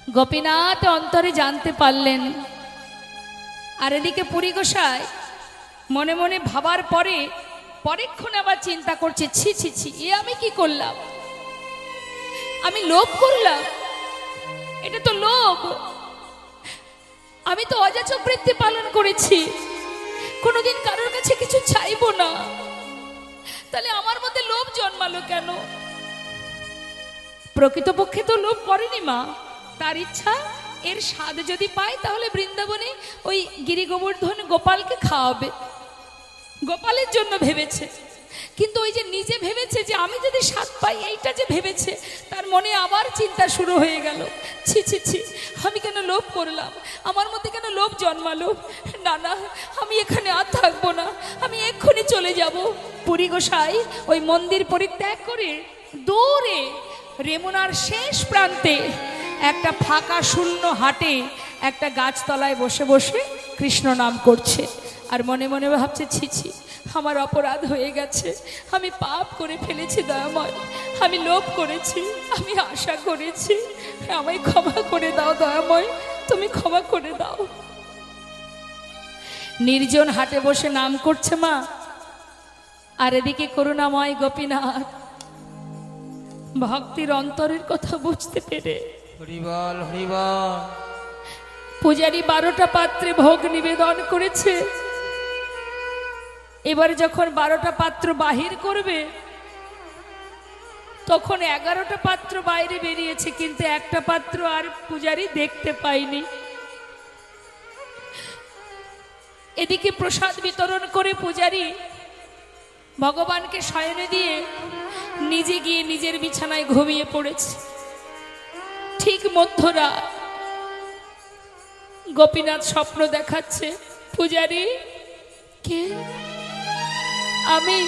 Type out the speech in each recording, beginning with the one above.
গোপীনাথ অন্তরে জানতে পারলেন। আর এদিকে পুরী গোসাই মনে মনে ভাবার পরে পরেক্ষণে আবার চিন্তা করছে, ছি ছি ছি, এ আমি কি করলাম? আমি লোভ করলাম, এটা তো লোভ। আমি তো অযাচক বৃত্তি পালন করেছি, কোনোদিন কারোর কাছে কিছু চাইবো না, তাহলে আমার মধ্যে লোভ জন্মালো কেন? প্রকৃতপক্ষে তো লোভ করেনি মা, তার ইচ্ছা এর স্বাদ যদি পায় তাহলে বৃন্দাবনে ওই গিরি গোবর্ধন গোপালকে খাওয়াবে, গোপালের জন্য ভেবেছে। কিন্তু ওই যে নিজে ভেবেছে যে আমি যদি স্বাদ পাই, এইটা যে ভেবেছে, তার মনে আবার চিন্তা শুরু হয়ে গেল, ছি ছি ছি, আমি কেন লোভ করলাম, আমার মধ্যে কেন লোভ জন্মালো? না না, আমি এখানে আর থাকবো না, আমি এক্ষুনি চলে যাব। পুরী গোসাই ওই মন্দির পরিত্যাগ করে দূরে রেমুনার শেষ প্রান্তে একটা ফাঁকা শূন্য হাটে একটা গাছতলায় বসে বসে কৃষ্ণ নাম করছে। আর মনে মনে ভাবছে, ছি ছি, আমার অপরাধ হয়ে গেছে, আমি পাপ করে ফেলেছি দয়াময়, আমি লোভ করেছি, আমি আশা করেছি, আমায় ক্ষমা করে দাও দয়াময়, তুমি ক্ষমা করে দাও। নির্জন হাটে বসে নাম করছে মা, আর এদিকে করুণাময় গোপীনাথ ভক্তির অন্তরের কথা বুঝতে পেরে হরিবল হরিবল পূজারী 12টা পাত্রে ভোগ নিবেদন করেছে। এবার যখন 12টা পাত্র বাহির করবে, তখন 11টা পাত্র বাইরে বেরিয়েছে, কিন্তু একটা পাত্র আর পূজারী দেখতে পায়নি। এদিকে প্রসাদ বিতরণ করে পূজারী ভগবানকে শয়নে দিয়ে নিজে গিয়ে নিজের বিছানায় ঘুমিয়ে পড়েছে। ঠিক মধ্যরাত গোপীনাথ স্বপ্ন দেখাচ্ছে, পূজারী কে? আমি।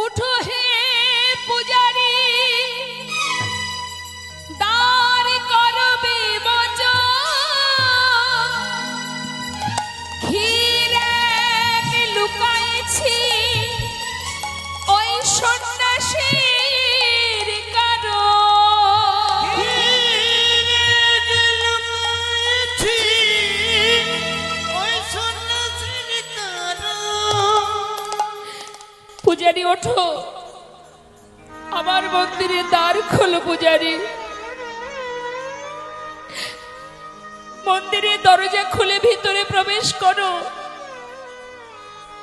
উঠো হে পূজারী, দ্বার করবে বচন, ক্ষীরে লুকাইছি ওই সন্ন্যাসীর কারণ। পূজারী ওঠো, আমার মন্দিরের দ্বার খোলো পূজারী, মন্দিরের দরজা খুলে ভিতরে প্রবেশ করো।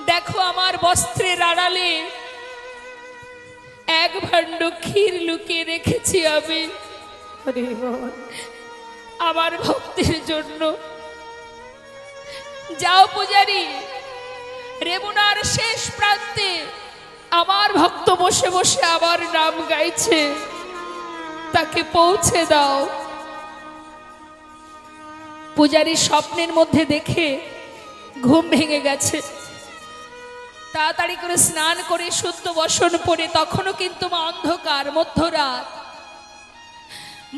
দেখো আমার বস্ত্রের আড়ালে এক ভাণ্ড ক্ষীর লুকিয়ে রেখেছি আমি আমার ভক্তের জন্য। যাও পূজারী, রেমুনার শেষ প্রান্তে আমার ভক্ত বসে বসে আমার নাম গাইছে, তাকে পৌঁছে দাও। পূজারী স্বপ্নের মধ্যে দেখে ঘুম ভেঙে গেছে, তাড়াতাড়ি করে স্নান করে শুদ্ধ বসন পরে, তখনও কিন্তু মা অন্ধকার, মধ্যরাত।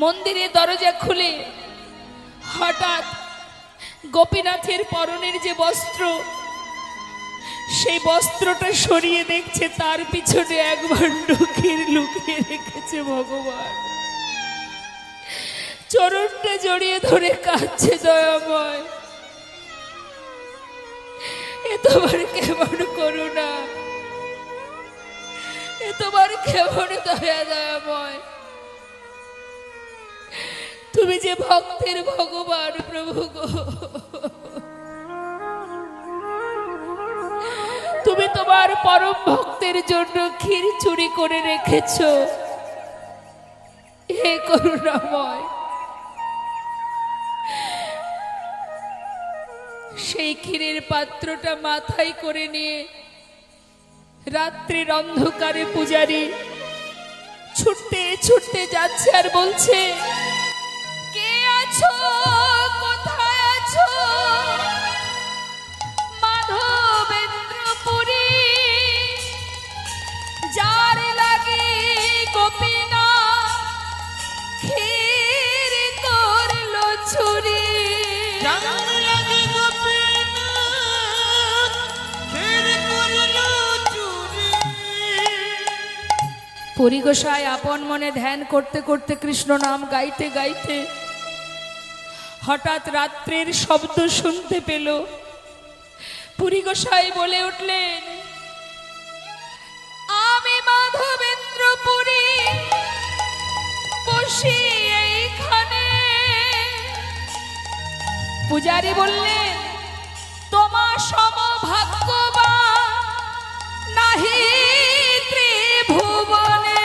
মন্দিরের দরজা খুলে হঠাৎ গোপীনাথের পরনের যে বস্ত্র, সেই বস্ত্রটা সরিয়ে দেখছে তার পিছনে এক ভাণ্ড ক্ষীর লুকিয়ে রেখেছে ভগবান। চরণটা জড়িয়ে ধরে কাঁদছে, দয়াময় এ তোমার কেমন করুণা, এ তোমার কেমন দয়া দয়াময়, তুমি যে ভক্তের ভগবান প্রভু গো, তুমি তোমার পরম ভক্তের জন্য ক্ষীর চুরি করে রেখেছ, হে করুণাময়। সেই ক্ষীরের পাত্রটা মাথায় করে নিয়ে রাত্রির অন্ধকারে পূজারী ছুটতে ছুটতে যাচ্ছে আর বলছে, কে আছো, কোথায় আছো, মাধবেন্দ্রপুরী, যার লাগে গোপীনাথ ক্ষীর করলো চুরি। পুরী গোসাই আপন মনে ধ্যান করতে করতে কৃষ্ণ নাম গাইতে গাইতে হঠাৎ রাত্রের শব্দ শুনতে পেল। পুরী গোসাই বলে উঠলেন, আমি মাধবেন্দ্র পুরী বসি এইখানে। পূজারী বললেন, তোমার সমভাগ্যবান নাহি ত্রিভুবনে।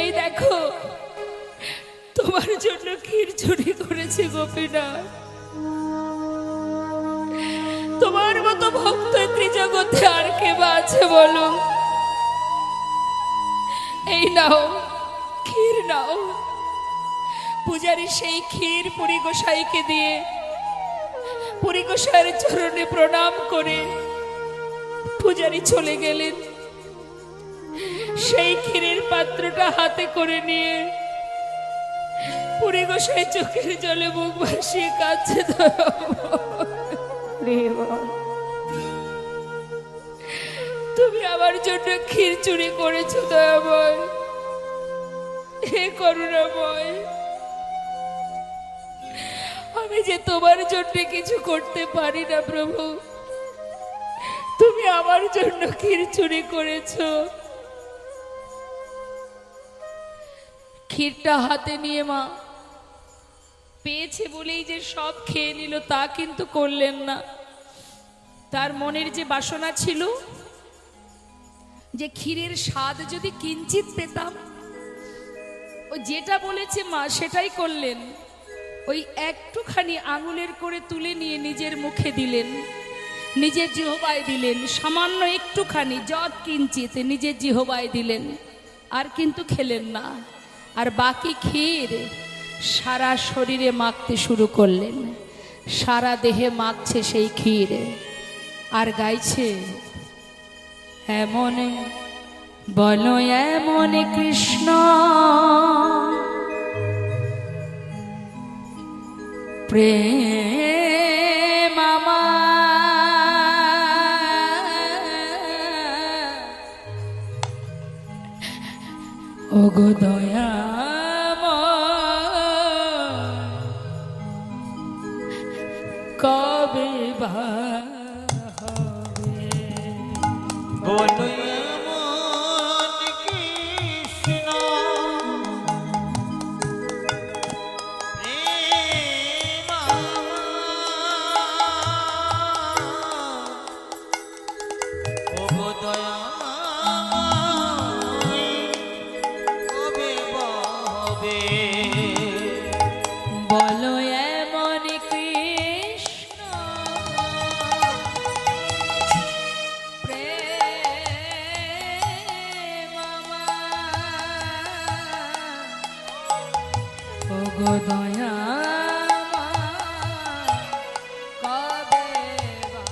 এই দেখো, তোমার জন্য ক্ষীর চুরি করেছে গোপীনাথ। তোমার মতো ভক্ত ত্রিজগতে আর কে বা আছে বলো? এই নাও, ক্ষীর নাও। পূজারী সেই ক্ষীর পুরী গোসাইকে দিয়ে পুরী গোসাইয়ের চরণে প্রণাম করে পূজারী চলে গেলেন। সেই ক্ষীরের পাত্রটা হাতে করে নিয়ে পুরী গোসাই চোখের জলে মুখ ভাসিয়ে কাঁদছে। তুমি আমার জন্য ক্ষীর চুরি করেছো দয়াময়, হে করুণাময়। আমি যে তোমার জন্য কিছু করতে পারি না প্রভু, তুমি আমার জন্য ক্ষীর চুরি করেছো। ক্ষীরটা হাতে নিয়ে মা পেয়েছে বলেই যে সব খেয়ে নিল তা কিন্তু করলেন না। তার মনের যে বাসনা ছিল যে ক্ষীরের স্বাদ যদি কিঞ্চিত পেতাম, ও যেটা বলেছে মা সেটাই করলেন। ওই একটুখানি আঙুলের করে তুলে নিয়ে নিজের মুখে দিলেন, নিজের জিহ্বায় দিলেন। সামান্য একটুখানি যৎ কিঞ্চিত নিজের জিহ্বায় দিলেন, আর কিন্তু খেলেন না। আর বাকি ক্ষীর সারা শরীরে মাখতে শুরু করলেন, সারা দেহে মাখছে সেই ক্ষীর। আর গাইছে, এমন বলো এমন কৃষ্ণ প্রেম ওগো দয়া কবে বা হবে? বলো এমন কৃষ্ণ প্রেম ওগো দয়াময় কবে বা হবে? বলো এমন কৃষ্ণ প্রেম ওগো দয়া কবে বা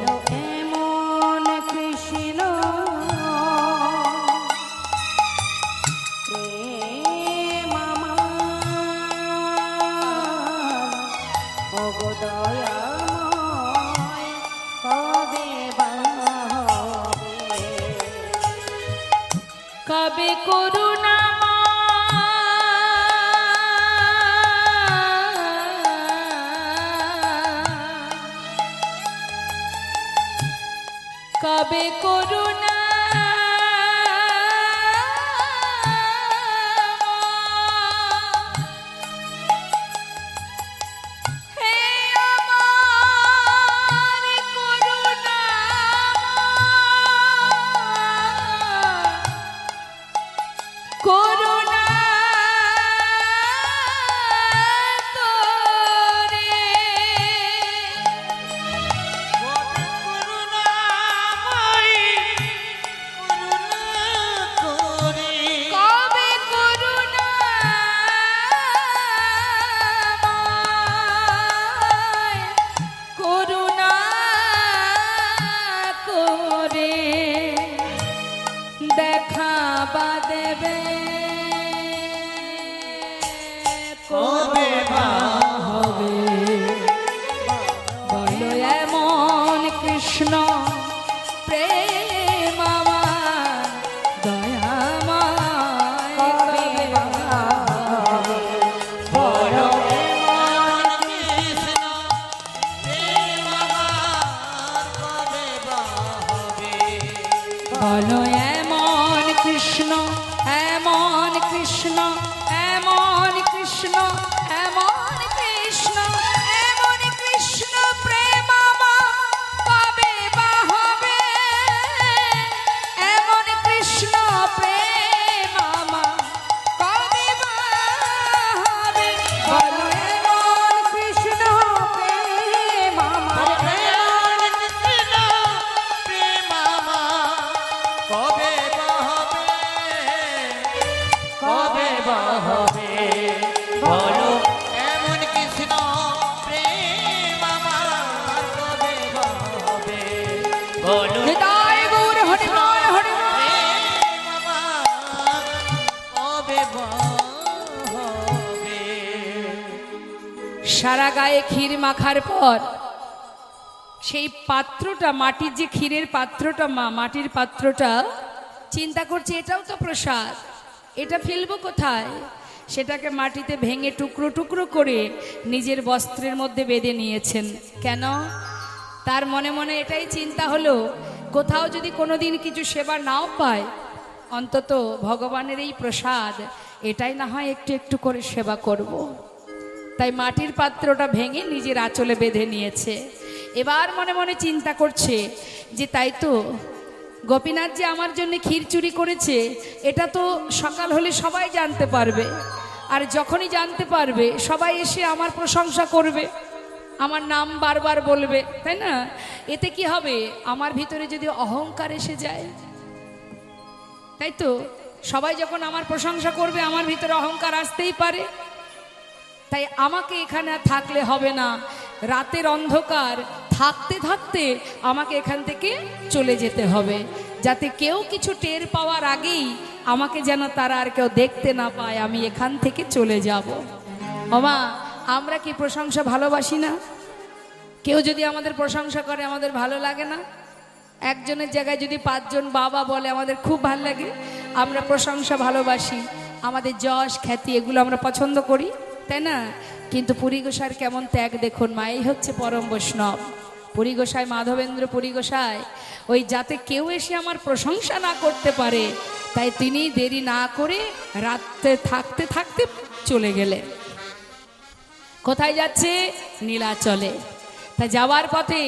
হবে? এমন কৃষ্ণ প্রেম ওগো দয়াময় কবে বা হবে? কবে করুণা কবে করুণা হে আমার করুণা করুণা তোরে করুণাময়ী কৃষ্ণ প্রেম আমার দয়াময় কবে বা হবে বলো এমন কৃষ্ণ প্রেম আমার কবে বা হবে বলো এমন কৃষ্ণ এমন কৃষ্ণ এমন কৃষ্ণ এমন কৃষ্ণ এমন কৃষ্ণ প্রেম আমার কবে বা হবে এমন কৃষ্ণ প্রেম আমার কবে বা হবে বলো এমন কৃষ্ণ প্রেম আমার এমন কৃষ্ণ প্রেম আমার কবে বা হবে কবে বা হবে বলো এমন কৃষ্ণ প্রেম আমার কবে বা হবে বলো হৃদয় গৌর হরি বল হরি বল। প্রেম আমার কবে বা হবে সারা গায়ে ক্ষীর মাখার পর সেই পাত্রটা মাটির যে ক্ষীরের পাত্রটা মাটির পাত্রটা চিন্তা করছে এটাও তো প্রসাদ, এটা ফেলবো কোথায়? সেটাকে মাটিতে ভেঙে টুকরো টুকরো করে নিজের বস্ত্রের মধ্যে বেঁধে নিয়েছেন। কেন? তার মনে মনে এটাই চিন্তা হলো, কোথাও যদি কোনোদিন কিছু সেবা নাও পায়, অন্তত ভগবানের এই প্রসাদ এটাই না হয় একটু একটু করে সেবা করব। তাই মাটির পাত্রটা ভেঙে নিজের আঁচলে বেঁধে নিয়েছে। এবার মনে মনে চিন্তা করছে যে তাই তো গোপীনাথ যে আমার জন্য ক্ষীর চুরি করেছে, এটা তো সকাল হলে সবাই জানতে পারবে, আর যখনই জানতে পারবে সবাই এসে আমার প্রশংসা করবে, আমার নাম বারবার বলবে, তাই না? এতে কি হবে? আমার ভিতরে যদি অহংকার এসে যায়, তাই তো সবাই যখন আমার প্রশংসা করবে আমার ভিতরে অহংকার আসতেই পারে। তাই আমাকে এখানে আর থাকলে হবে না, রাতের অন্ধকার থাকতে থাকতে আমাকে এখান থেকে চলে যেতে হবে, যাতে কেউ কিছু টের পাওয়ার আগেই আমাকে যেন তারা আর কেউ দেখতে না পায়, আমি এখান থেকে চলে যাব। ওমা, আমরা কি প্রশংসা ভালোবাসি না? কেউ যদি আমাদের প্রশংসা করে আমাদের ভালো লাগে না? একজনের জায়গায় যদি 5 জন বাবা বলে আমাদের খুব ভালো লাগে। আমরা প্রশংসা ভালোবাসি, আমাদের যশ খ্যাতি এগুলো আমরা পছন্দ করি, তাই না? কিন্তু পুরী গোসাইয়ের কেমন ত্যাগ দেখুন, মাই হচ্ছে পরম বৈষ্ণব। পুরী গোসাই, মাধবেন্দ্র পুরী গোসাই, ওই যাতে কেউ এসে আমার প্রশংসা না করতে পারে, তাই তিনি দেরি না করে রাতে থাকতে থাকতে চলে গেলেন। কোথায় যাচ্ছে? নীলাচলে। তা যাওয়ার পথে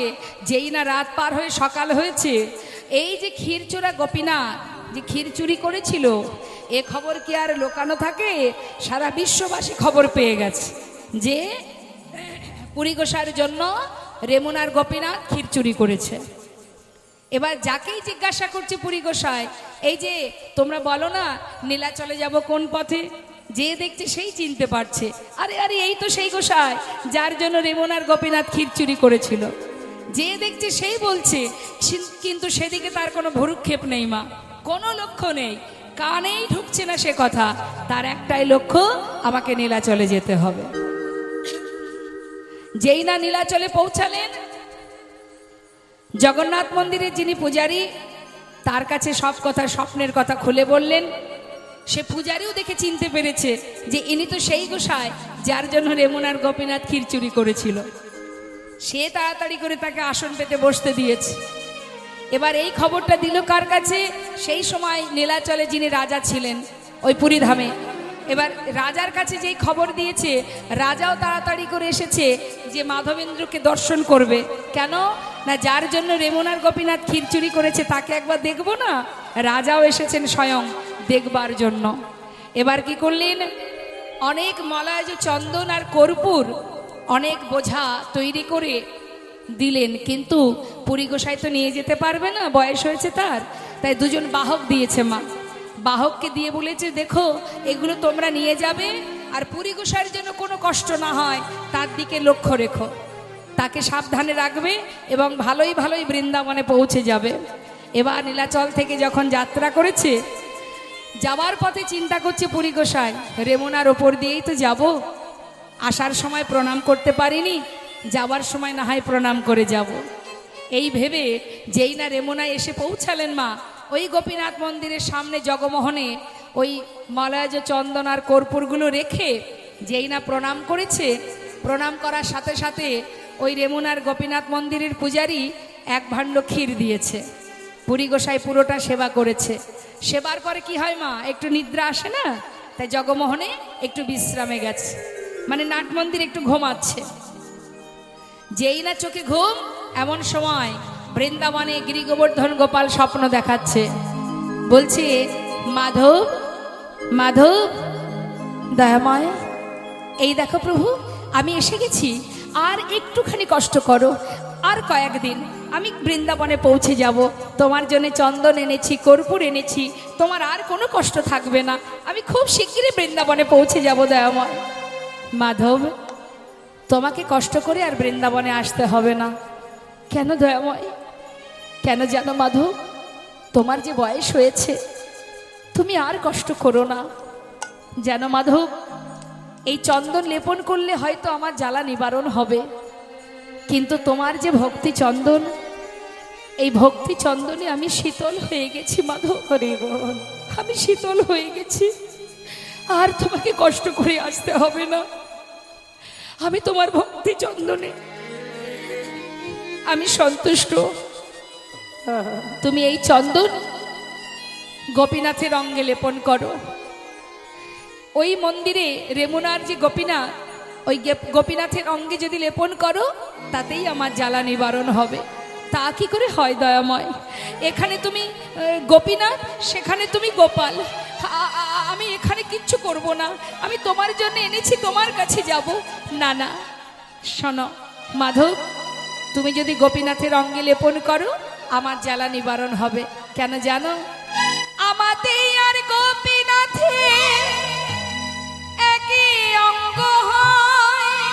যেই না রাত পার হয়ে সকাল হয়েছে, এই যে ক্ষীরচোরা গোপীনাথ যে ক্ষীর চুরি করেছিল, এ খবর কি আর লোকানো থাকে? সারা বিশ্ববাসী খবর পেয়ে গেছে যে পুরী গোসাইয়ের জন্য রেমুনার গোপীনাথ ক্ষীর চুরি করেছে। এবার যাকেই জিজ্ঞাসা করছে পুরী গোসাই, এই যে তোমরা বলো না নীলাচলে যাব কোন পথে, যে দেখছে সেই চিনতে পারছে, আরে আরে এই তো সেই গোসাই যার জন্য রেমুনার গোপীনাথ ক্ষীর চুরি করেছিল। যে দেখছে সেই বলছে, কিন্তু সেদিকে তার কোনো ভ্রুক্ষেপ নেই মা, কোনো লক্ষ্য নেই, কানেই ঢুকছে না সে কথা। তার একটাই লক্ষ্য, আমাকে নীলাচলে যেতে হবে। যেই না নীলাচলে পৌঁছালেন, জগন্নাথ মন্দিরের যিনি পূজারী, তার কাছে সব কথা, স্বপ্নের কথা খুলে বললেন। সে পূজারীও দেখে চিনতে পেরেছে যে ইনি তো সেই গোসাই যার জন্য রেমুনার গোপীনাথ ক্ষীর চুরি করেছিল। সে তাড়াতাড়ি করে তাকে আসন পেতে বসতে দিয়েছে। এবার এই খবরটা দিল কার কাছে? সেই সময় নীলাচলে যিনি রাজা ছিলেন ওই পুরীধামে, এবার রাজার কাছে যেই খবর দিয়েছে, রাজাও তাড়াতাড়ি করে এসেছে যে মাধবেন্দ্রকে দর্শন করবে। কেন না, যার জন্য রেমুনার গোপীনাথ ক্ষীর চুরি করেছে তাকে একবার দেখবো না, রাজাও এসেছেন স্বয়ং দেখবার জন্য। এবার কি করলেন? অনেক মলায় যে চন্দন আর কর্পূর অনেক বোঝা তৈরি করে দিলেন, কিন্তু পুরী গোসাই তো নিয়ে যেতে পারবে না, বয়স হয়েছে তার। তাই 2 জন বাহক দিয়েছে মা, বাহককে দিয়ে বলেছে দেখো এগুলো তোমরা নিয়ে যাবে, আর পুরী গোসাইয়ের জন্য কোনো কষ্ট না হয় তার দিকে লক্ষ্য রেখো, তাকে সাবধানে রাখবে এবং ভালোই ভালোই বৃন্দাবনে পৌঁছে যাবে। এবার নীলাচল থেকে যখন যাত্রা করেছে, যাওয়ার পথে চিন্তা করছে পুরী গোসাই, রেমুনার ওপর দিয়েই তো যাব, আসার সময় প্রণাম করতে পারিনি, যাওয়ার সময় না হয় প্রণাম করে যাব। এই ভেবে যেই না রেমুনা এসে পৌঁছালেন মা, ওই গোপীনাথ মন্দিরের সামনে জগমোহনে ওই মলয়জ চন্দন আর কর্পূরগুলো রেখে যেই না প্রণাম করেছে, প্রণাম করার সাথে সাথে ওই রেমুনার গোপীনাথ মন্দিরের পূজারী এক ভাণ্ড ক্ষীর দিয়েছে। পুরী গোসাই পুরোটা সেবা করেছে। সেবার পরে কি হয় মা, একটু নিদ্রা আসে না, তাই জগমোহনে একটু বিশ্রামে গেছে, মানে নাট মন্দির একটু ঘুমাচ্ছে। যেই না চোখে ঘুম, এমন সময় বৃন্দাবনে গিরি গোবর্ধন গোপাল স্বপ্ন দেখাচ্ছে, বলছে মাধব মাধব দয়াময়, এই দেখো প্রভু আমি এসে গেছি, আর একটুখানি কষ্ট করো, আর কয়েকদিন আমি বৃন্দাবনে পৌঁছে যাব, তোমার জন্য চন্দন এনেছি, কর্পূর এনেছি, তোমার আর কোনো কষ্ট থাকবে না, আমি খুব শিগগিরই বৃন্দাবনে পৌঁছে যাব দয়াময়। মাধব, তোমাকে কষ্ট করে আর বৃন্দাবনে আসতে হবে না। কেন দয়াময়, কেন জানো মাধব, তোমার যে বয়স হয়েছে, তুমি আর কষ্ট করো না। যেন মাধব, এই চন্দন লেপন করলে হয়তো আমার জ্বালা নিবারণ হবে, কিন্তু তোমার যে ভক্তি চন্দন, এই ভক্তি চন্দনে আমি শীতল হয়ে গেছি মাধব, আমি শীতল হয়ে গেছি, আর তোমাকে কষ্ট করে আসতে হবে না। আমি তোমার ভক্তি চন্দনে আমি সন্তুষ্ট। তুমি এই চন্দন গোপীনাথের অঙ্গে লেপন করো। ওই মন্দিরে রেমুনার যে গোপীনাথ, ওই গোপীনাথের অঙ্গে যদি লেপন করো, তাতেই আমার জ্বালা নিবারণ হবে। তা কি করে হয় দয়াময়? এখানে তুমি গোপীনাথ, সেখানে তুমি গোপাল, আমি এখানে কিচ্ছু করব না, আমি তোমার জন্য এনেছি, তোমার কাছে যাব। না না, শোনো মাধব, তুমি যদি গোপীনাথের অঙ্গে লেপন করো, আমার জ্বালা নিবারণ হবে। কেন জানো? আমাদের আর গোপীনাথে একই অঙ্গ হয়,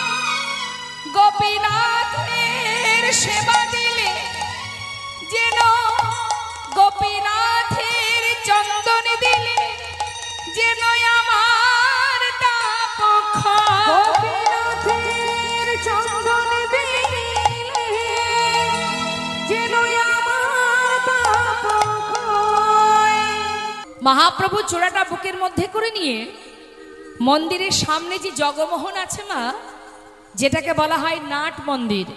গোপীনাথের সেবা দিলে যেন গোপীনাথের চন্দন দিলে যেন আমার তাপ ক্ষয়। গোপীনাথের চন্দন দিলে যেন আমার তাপ ক্ষয়। মহাপ্রভু চূড়াটা বুকের মধ্যে করে নিয়ে মন্দিরের সামনে যে জগমোহন আছে মা, যেটাকে বলা হয় নাট মন্দির,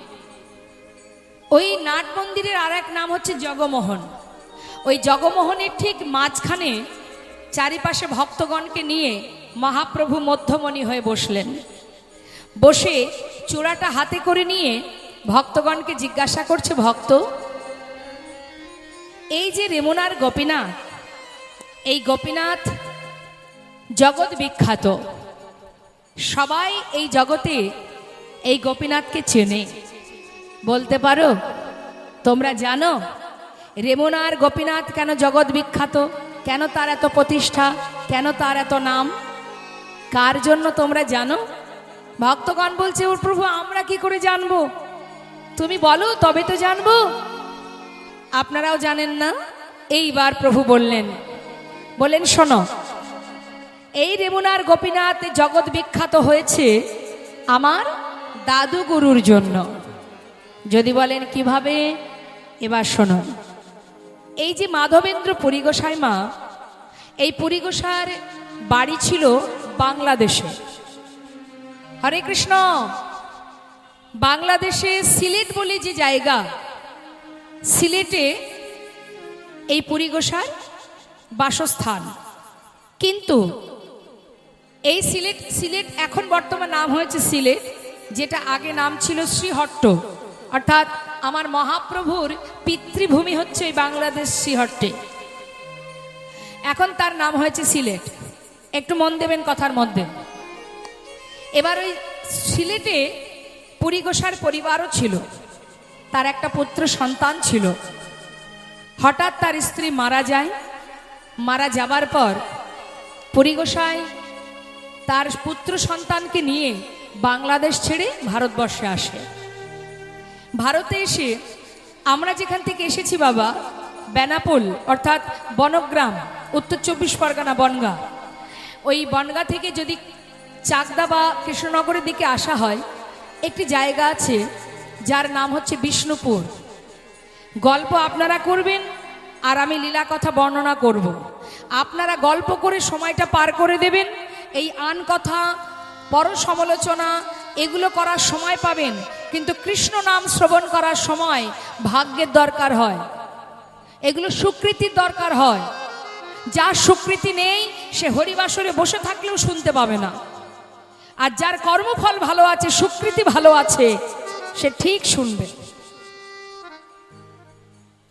ওই নাট মন্দিরের আর এক নাম হচ্ছে জগমোহন। ওই জগমোহনের ঠিক মাঝখানে চারিপাশে ভক্তগণকে নিয়ে মহাপ্রভু মধ্যমণি হয়ে বসলেন। বসে চূড়াটা হাতে করে নিয়ে ভক্তগণকে জিজ্ঞাসা করছে, ভক্ত, এই যে রেমুনার গোপীনাথ, এই গোপীনাথ জগৎ বিখ্যাত, সবাই এই জগতে এই গোপীনাথকে চেনে। বলতে পারো, তোমরা জানো রেমুনার গোপীনাথ কেন জগৎ বিখ্যাত, কেন তার এত প্রতিষ্ঠা, কেন তার এত নাম, কার জন্য তোমরা জানো? ভক্তগণ বলছে, ওর প্রভু আমরা কি করে জানবো, তুমি বলো তবে তো জানবো। আপনারাও জানেন না? এইবার প্রভু বললেন শোনো, এই রেমুনার গোপীনাথ জগৎ বিখ্যাত হয়েছে আমার দাদু গুরুর জন্য। যদি বলেন কিভাবে, এবার শোনো। এই যে মাধবেন্দ্র পুরী গোসাই মা, এই পুরী গোসাইয়ের বাড়ি ছিল বাংলাদেশে। হরে কৃষ্ণ। বাংলাদেশে সিলেট বলে যে জায়গা, সিলেটে এই পুরী গোসাইর বাসস্থান। কিন্তু এই সিলেট এখন বর্তমান নাম হয়েছে সিলেট, যেটা আগে নাম ছিল শ্রীহট্ট, অর্থাৎ আমার মহাপ্রভুর পিতৃভূমি হচ্ছে এই বাংলাদেশ শ্রীহট্টে, এখন তার নাম হয়েছে সিলেট। একটু মন দেবেন কথার মধ্যে। এবার ওই সিলেটে পুরী গোসাইর পরিবারও ছিল, তার একটা পুত্র সন্তান ছিল। হঠাৎ তার স্ত্রী মারা যায়। মারা যাবার পর পুরী গোসাই তার পুত্র সন্তানকে নিয়ে বাংলাদেশ ছেড়ে ভারতবর্ষে আসে। ভারতে এসে আমরা যেখান থেকে এসেছি বাবা, বেনাপোল অর্থাৎ বনগ্রাম, উত্তর 24 পরগনা বনগাঁ, ওই বনগাঁ থেকে যদি চাকদা বা কৃষ্ণনগরের দিকে আসা হয়, একটি জায়গা আছে যার নাম হচ্ছে বিষ্ণুপুর। গল্প আপনারা করবেন আর আমি লীলা কথা বর্ণনা করব। আপনারা গল্প করে সময়টা পার করে দেবেন। এই আন কথা, পর সমালোচনা এগুলো করার সময় পাবেন, কিন্তু কৃষ্ণ নাম শ্রবণ করার সময় ভাগ্যের দরকার হয়, এগুলো স্বীকৃতির দরকার হয়। যার স্বীকৃতি নেই সে হরিবাসরে বসে থাকলেও শুনতে পাবে না, আর যার কর্মফল ভালো আছে, স্বীকৃতি ভালো আছে, সে ঠিক শুনবে।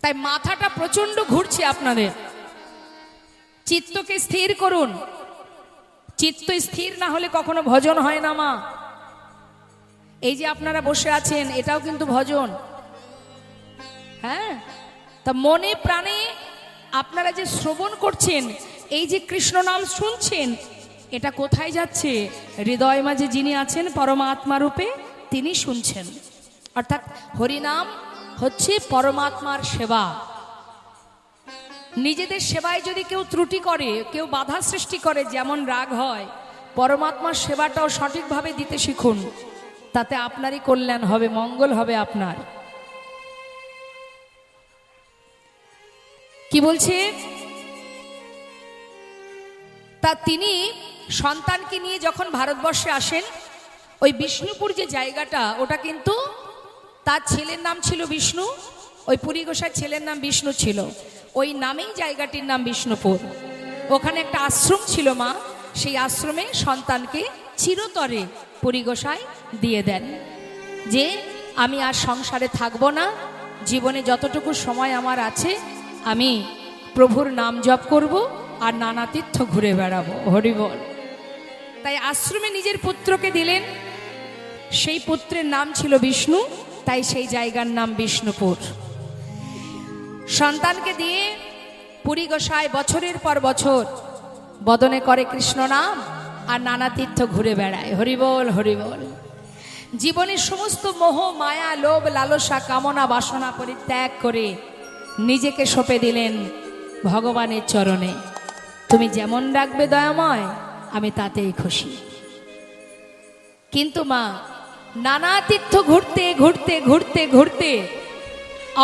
তাই মাথাটা প্রচন্ড ঘুরছে আপনাদের, চিত্তকে স্থির করুন। চিত্ত স্থির না হলে কখনো ভজন হয় না মা। এই যে আপনারা বসে আছেন এটাও কিন্তু ভজন, হ্যাঁ। তা মনে প্রাণে আপনারা যে শ্রবণ করছেন, এই যে কৃষ্ণ নাম শুনছেন, এটা কোথায় যাচ্ছে? হৃদয় মাঝে যিনি আছেন পরমাত্মা রূপে তিনি শুনছেন। অর্থাৎ হরিনাম হচ্ছে পরমাত্মার সেবা। নিজেদের সেবায় যদি কেউ ত্রুটি করে, কেউ বাধা সৃষ্টি করে, যেমন রাগ হয়, পরমাত্মার সেবাটাও সঠিকভাবে দিতে শিখুন, তাতে আপনারই কল্যাণ হবে, মঙ্গল হবে আপনার। কি বলছে? তা তিনি সন্তানকে নিয়ে যখন ভারতবর্ষে আসেন, ওই বিষ্ণুপুর যে জায়গাটা, ওটা কিন্তু তার ছেলের নাম ছিল বিষ্ণু, ওই পুরী গোসাইর ছেলের নাম বিষ্ণু ছিল, ওই নামেই জায়গাটির নাম বিষ্ণুপুর। ওখানে একটা আশ্রম ছিল মা, সেই আশ্রমে সন্তানকে চিরতরে পুরী গোসাই দিয়ে দেন যে আমি আর সংসারে থাকবো না, জীবনে যতটুকু সময় আমার আছে আমি প্রভুর নাম জপ করব আর নানা তীর্থ ঘুরে বেড়াবো। হরি বল। তাই আশ্রমে নিজের পুত্রকে দিলেন, সেই পুত্রের নাম ছিল বিষ্ণু, তাই সেই জায়গার নাম বিষ্ণুপুর। সন্তানকে দিয়ে পুরী গোসাই বছরের পর বছর বদনে করে কৃষ্ণ নাম আর নানা তীর্থ ঘুরে বেড়ায়। হরিবল হরিবল। জীবনের সমস্ত মোহ মায়া লোভ লালসা কামনা বাসনা পরিত্যাগ করে নিজেকে সঁপে দিলেন ভগবানের চরণে। তুমি যেমন রাখবে দয়াময়, আমি তাতেই খুশি। কিন্তু মা নানা তীর্থ ঘুরতে ঘুরতে ঘুরতে ঘুরতে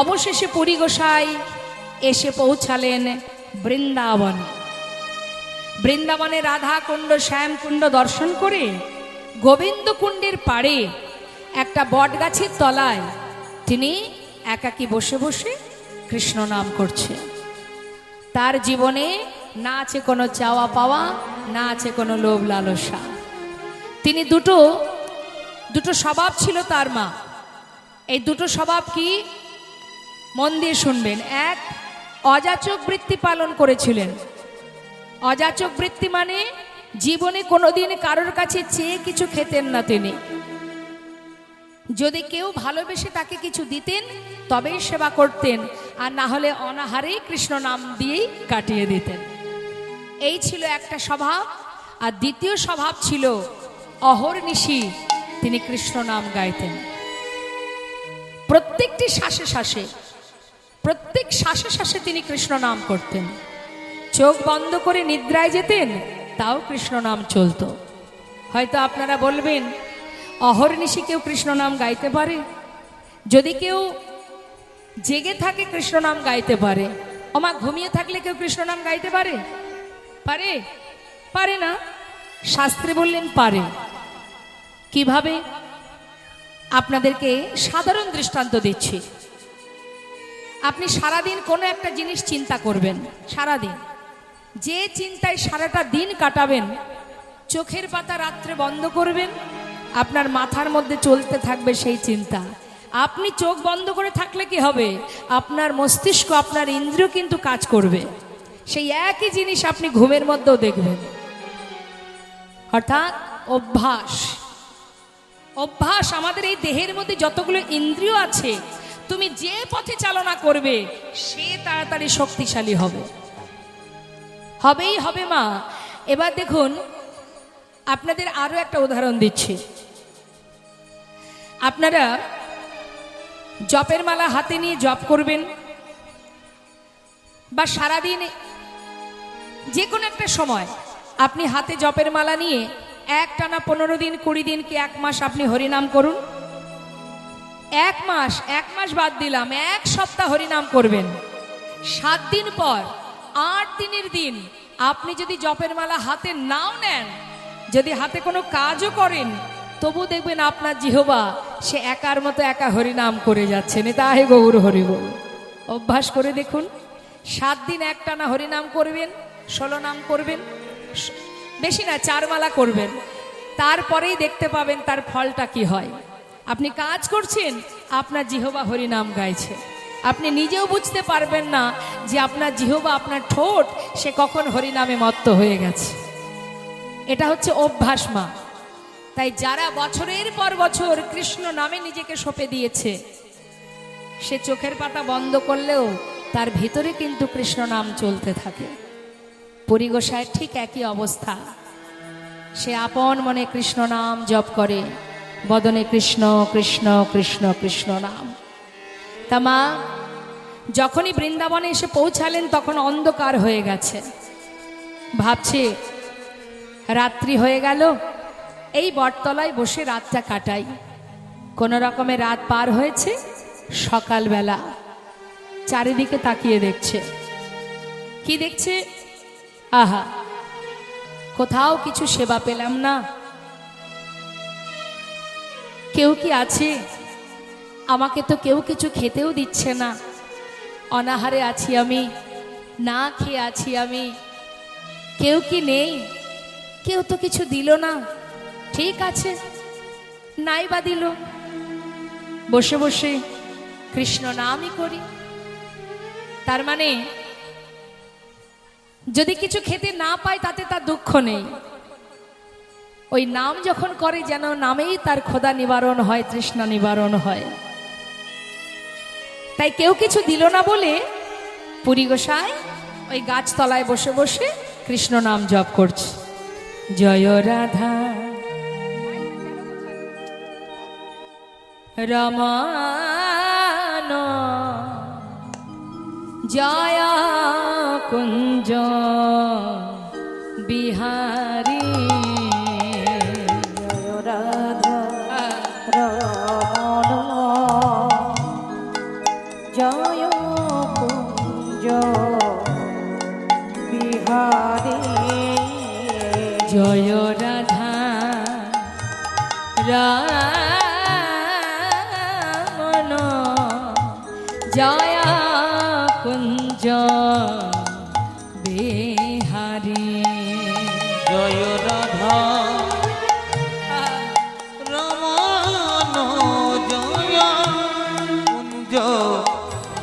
অবশেষে পুরী গোসাই এসে পৌঁছালেন বৃন্দাবনে। বৃন্দাবনে রাধা কুণ্ড শ্যাম কুণ্ড দর্শন করে গোবিন্দ কুণ্ডের পাড়ে একটা বট গাছের তলায় তিনি একাকী বসে বসে কৃষ্ণ নাম করছে। তার জীবনে না আছে কোনো চাওয়া পাওয়া, না আছে কোনো লোভ লালসা। তিনি দুটো স্বভাব ছিল তার মা। এই দুটো স্বভাব কি? মন দিয়ে শুনবেন। এক, অযাচক বৃত্তি পালন করেছিলেন। অযাচক বৃত্তি মানে জীবনে কোনোদিন কারোর কাছে চেয়ে কিছু খেতেন না তিনি। যদি কেউ ভালোবেসে তাকে কিছু দিতেন তবেই সেবা করতেন, আর না হলে অনাহারেই কৃষ্ণ নাম দিয়েই কাটিয়ে দিতেন। এই ছিল একটা স্বভাব। আর দ্বিতীয় স্বভাব ছিল অহর্নিশি তিনি কৃষ্ণ নাম গাইতেন। প্রত্যেকটি শ্বাসে শ্বাসে, প্রত্যেক শ্বাসে শ্বাসে তিনি কৃষ্ণ নাম করতেন। চোখ বন্ধ করে নিদ্রায় যেতেন, তাও কৃষ্ণ নাম চলত। হয়তো আপনারা বলবেন, অহর্নিশি কেউ কৃষ্ণ নাম গাইতে পারে? যদি কেউ জেগে থাকে কৃষ্ণ নাম গাইতে পারে। ওমা, ঘুমিয়ে থাকলে কেউ কৃষ্ণ নাম গাইতে পারে? পারে? পারে না। শাস্ত্রে বললেন পারে। কিভাবে? আপনাদেরকে সাধারণ দৃষ্টান্ত দিচ্ছি। আপনি সারাদিন কোনো একটা জিনিস চিন্তা করবেন, সারাদিন যে চিন্তায় সারাটা দিন কাটাবেন, চোখের পাতা রাত্রে বন্ধ করবেন, আপনার মাথার মধ্যে চলতে থাকবে সেই চিন্তা। আপনি চোখ বন্ধ করে থাকলে কি হবে? আপনার মস্তিষ্ক, আপনার ইন্দ্রিয় কিন্তু কাজ করবে। সেই একই জিনিস আপনি ঘুমের মধ্যেও দেখবেন। অর্থাৎ অভ্যাস। অভ্যাস। আমাদের এই দেহের মধ্যে যতগুলো ইন্দ্রিয় আছে, তুমি যে পথে চালনা করবে সে তাড়াতাড়ি শক্তিশালী হবে। হবেই হবে মা। এবার দেখুন, আপনাদের আরো একটা উদাহরণ দিচ্ছি। আপনারা জপের মালা হাতে নিয়ে জপ করবেন, বা সারাদিন যে কোনো একটা সময় আপনি হাতে জপের মালা নিয়ে একটানা 15 দিন 20 দিন কি 1 মাস আপনি হরিনাম করুন। এক মাস বাদ দিলাম, 1 সপ্তাহ হরিনাম করবেন। 7 দিন পর 8 দিনের দিন আপনি যদি জপের মালা হাতে নাও নেন, যদি হাতে কোনো কাজও করেন, তবু দেখবেন আপনার জিহ্বা সে একার মতো একা হরিনাম করে যাচ্ছে। নিতাই গৌর হরি বল। অভ্যাস করে দেখুন, 7 দিন একটানা হরিনাম করবেন, 16 নাম করবেন, বেশি না 4 মালা করবেন, তারপরেই দেখতে পাবেন তার ফলটা কি হয়। আপনি কাজ করছেন, আপনার জিহ্বা হরিনাম গাইছে, আপনি নিজেও বুঝতে পারবেন না যে আপনার জিহ্বা, আপনার ঠোঁট সে কখন হরিনামে মত্ত হয়ে গেছে। এটা হচ্ছে অভ্যাস মা। তাই যারা বছরের পর বছর কৃষ্ণ নামে নিজেকে সঁপে দিয়েছে, সে চোখের পাতা বন্ধ করলেও তার ভিতরে কিন্তু কৃষ্ণ নাম চলতে থাকে। পরিগোসায় ঠিক একই অবস্থা, সে আপন মনে কৃষ্ণ নাম জপ করে, বদনে কৃষ্ণ কৃষ্ণ কৃষ্ণ কৃষ্ণ নাম। তা মা যখনই বৃন্দাবনে এসে পৌঁছালেন তখন অন্ধকার হয়ে গেছে, ভাবছে রাত্রি হয়ে গেল, এই বটতলায় বসে রাতটা কাটাই। কোন রকমে রাত পার হয়েছে, সকালবেলা চারিদিকে তাকিয়ে দেখছে। কি দেখছে? আহা, কোথাও কিছু সেবা পেলাম না, কেউ কি আছে? আমাকে তো কেউ কিছু খেতেও দিচ্ছে না, অনাহারে আছি আমি, না খেয়ে আছি আমি, কেউ কি নেই? কেউ তো কিছু দিল না। ঠিক আছে, নাই বা দিল, বসে বসে কৃষ্ণ নামই করি। তার মানে যদি কিছু খেতে না পায় তাতে তার দুঃখ নেই, ওই নাম যখন করে যেন নামেই তার ক্ষুধা নিবারণ হয়, তৃষ্ণা নিবারণ হয়। তাই কেউ কিছু দিল না বলে পুরী গোসাই ওই গাছতলায় বসে বসে কৃষ্ণ নাম জপ করছে। জয় রাধা রমান জয় কুঞ্জ বিহারী। রাধা রমণ জয় কুঞ্জ বিহারী। জয় রাধা রমণ জয় কুঞ্জ বিহারী। জয় রাধা রমণ জয় কুঞ্জ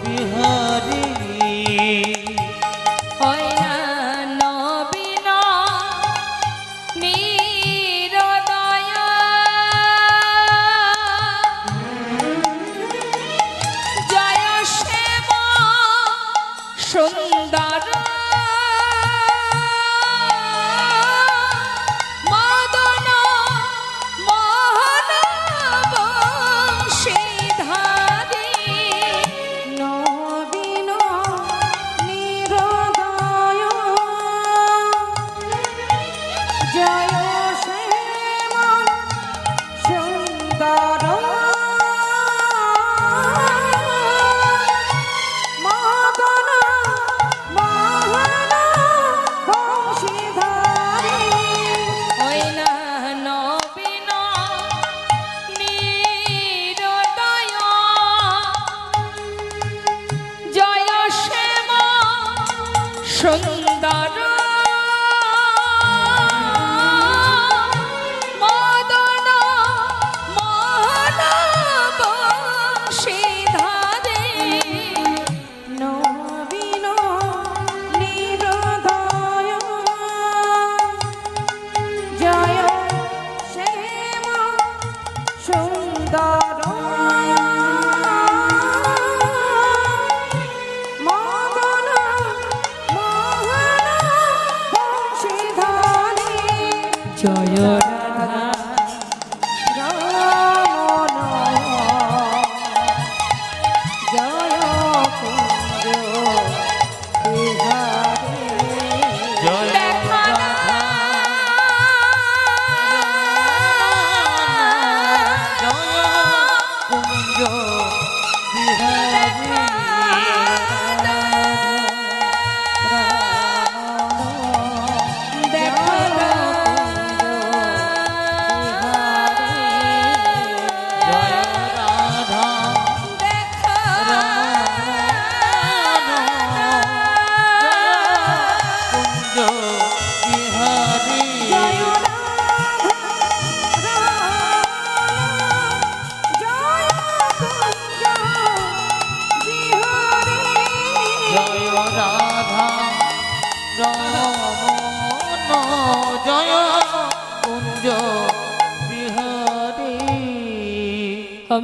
বিহারী। নবীন নিরদয় জয় শ্যাম সুন্দর মদন মোহন বংশীধারী। নবীন নিরদয় জয় শ্যাম সুন্দর মদন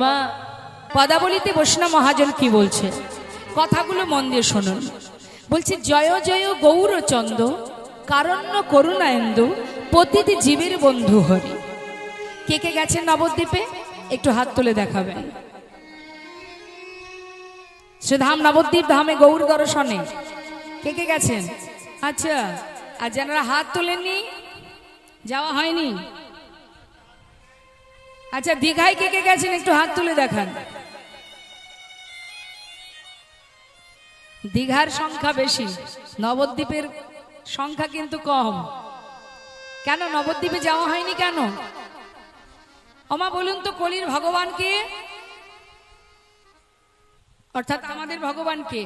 মা পদাবলিতে বৈষ্ণব মহাজন কি বলছে, কথাগুলো মন দিয়ে শুনুন। বলছে জয় জয় গৌরচন্দ কারণ্য করুণায়েন্দু পতিতি জীবের বন্ধু হরি। কে কে গেছেন নবদ্বীপে একটু হাত তুলে দেখাবেন। শ্রীধাম নবদ্বীপ ধামে গৌর দর্শনে কে কে গেছেন? আচ্ছা, আর যারা হাত তোলেননি যাওয়া হয়নি? আচ্ছা, দীঘায় কে কে গেছেন একটু হাত তুলে দেখান। দীঘার সংখ্যা বেশি, নবদ্বীপের সংখ্যা কিন্তু কম। কেন নবদ্বীপে যাওয়া হয়নি কেন? ওমা বলুন তো, কলির ভগবানকে অর্থাৎ আমাদের ভগবানকে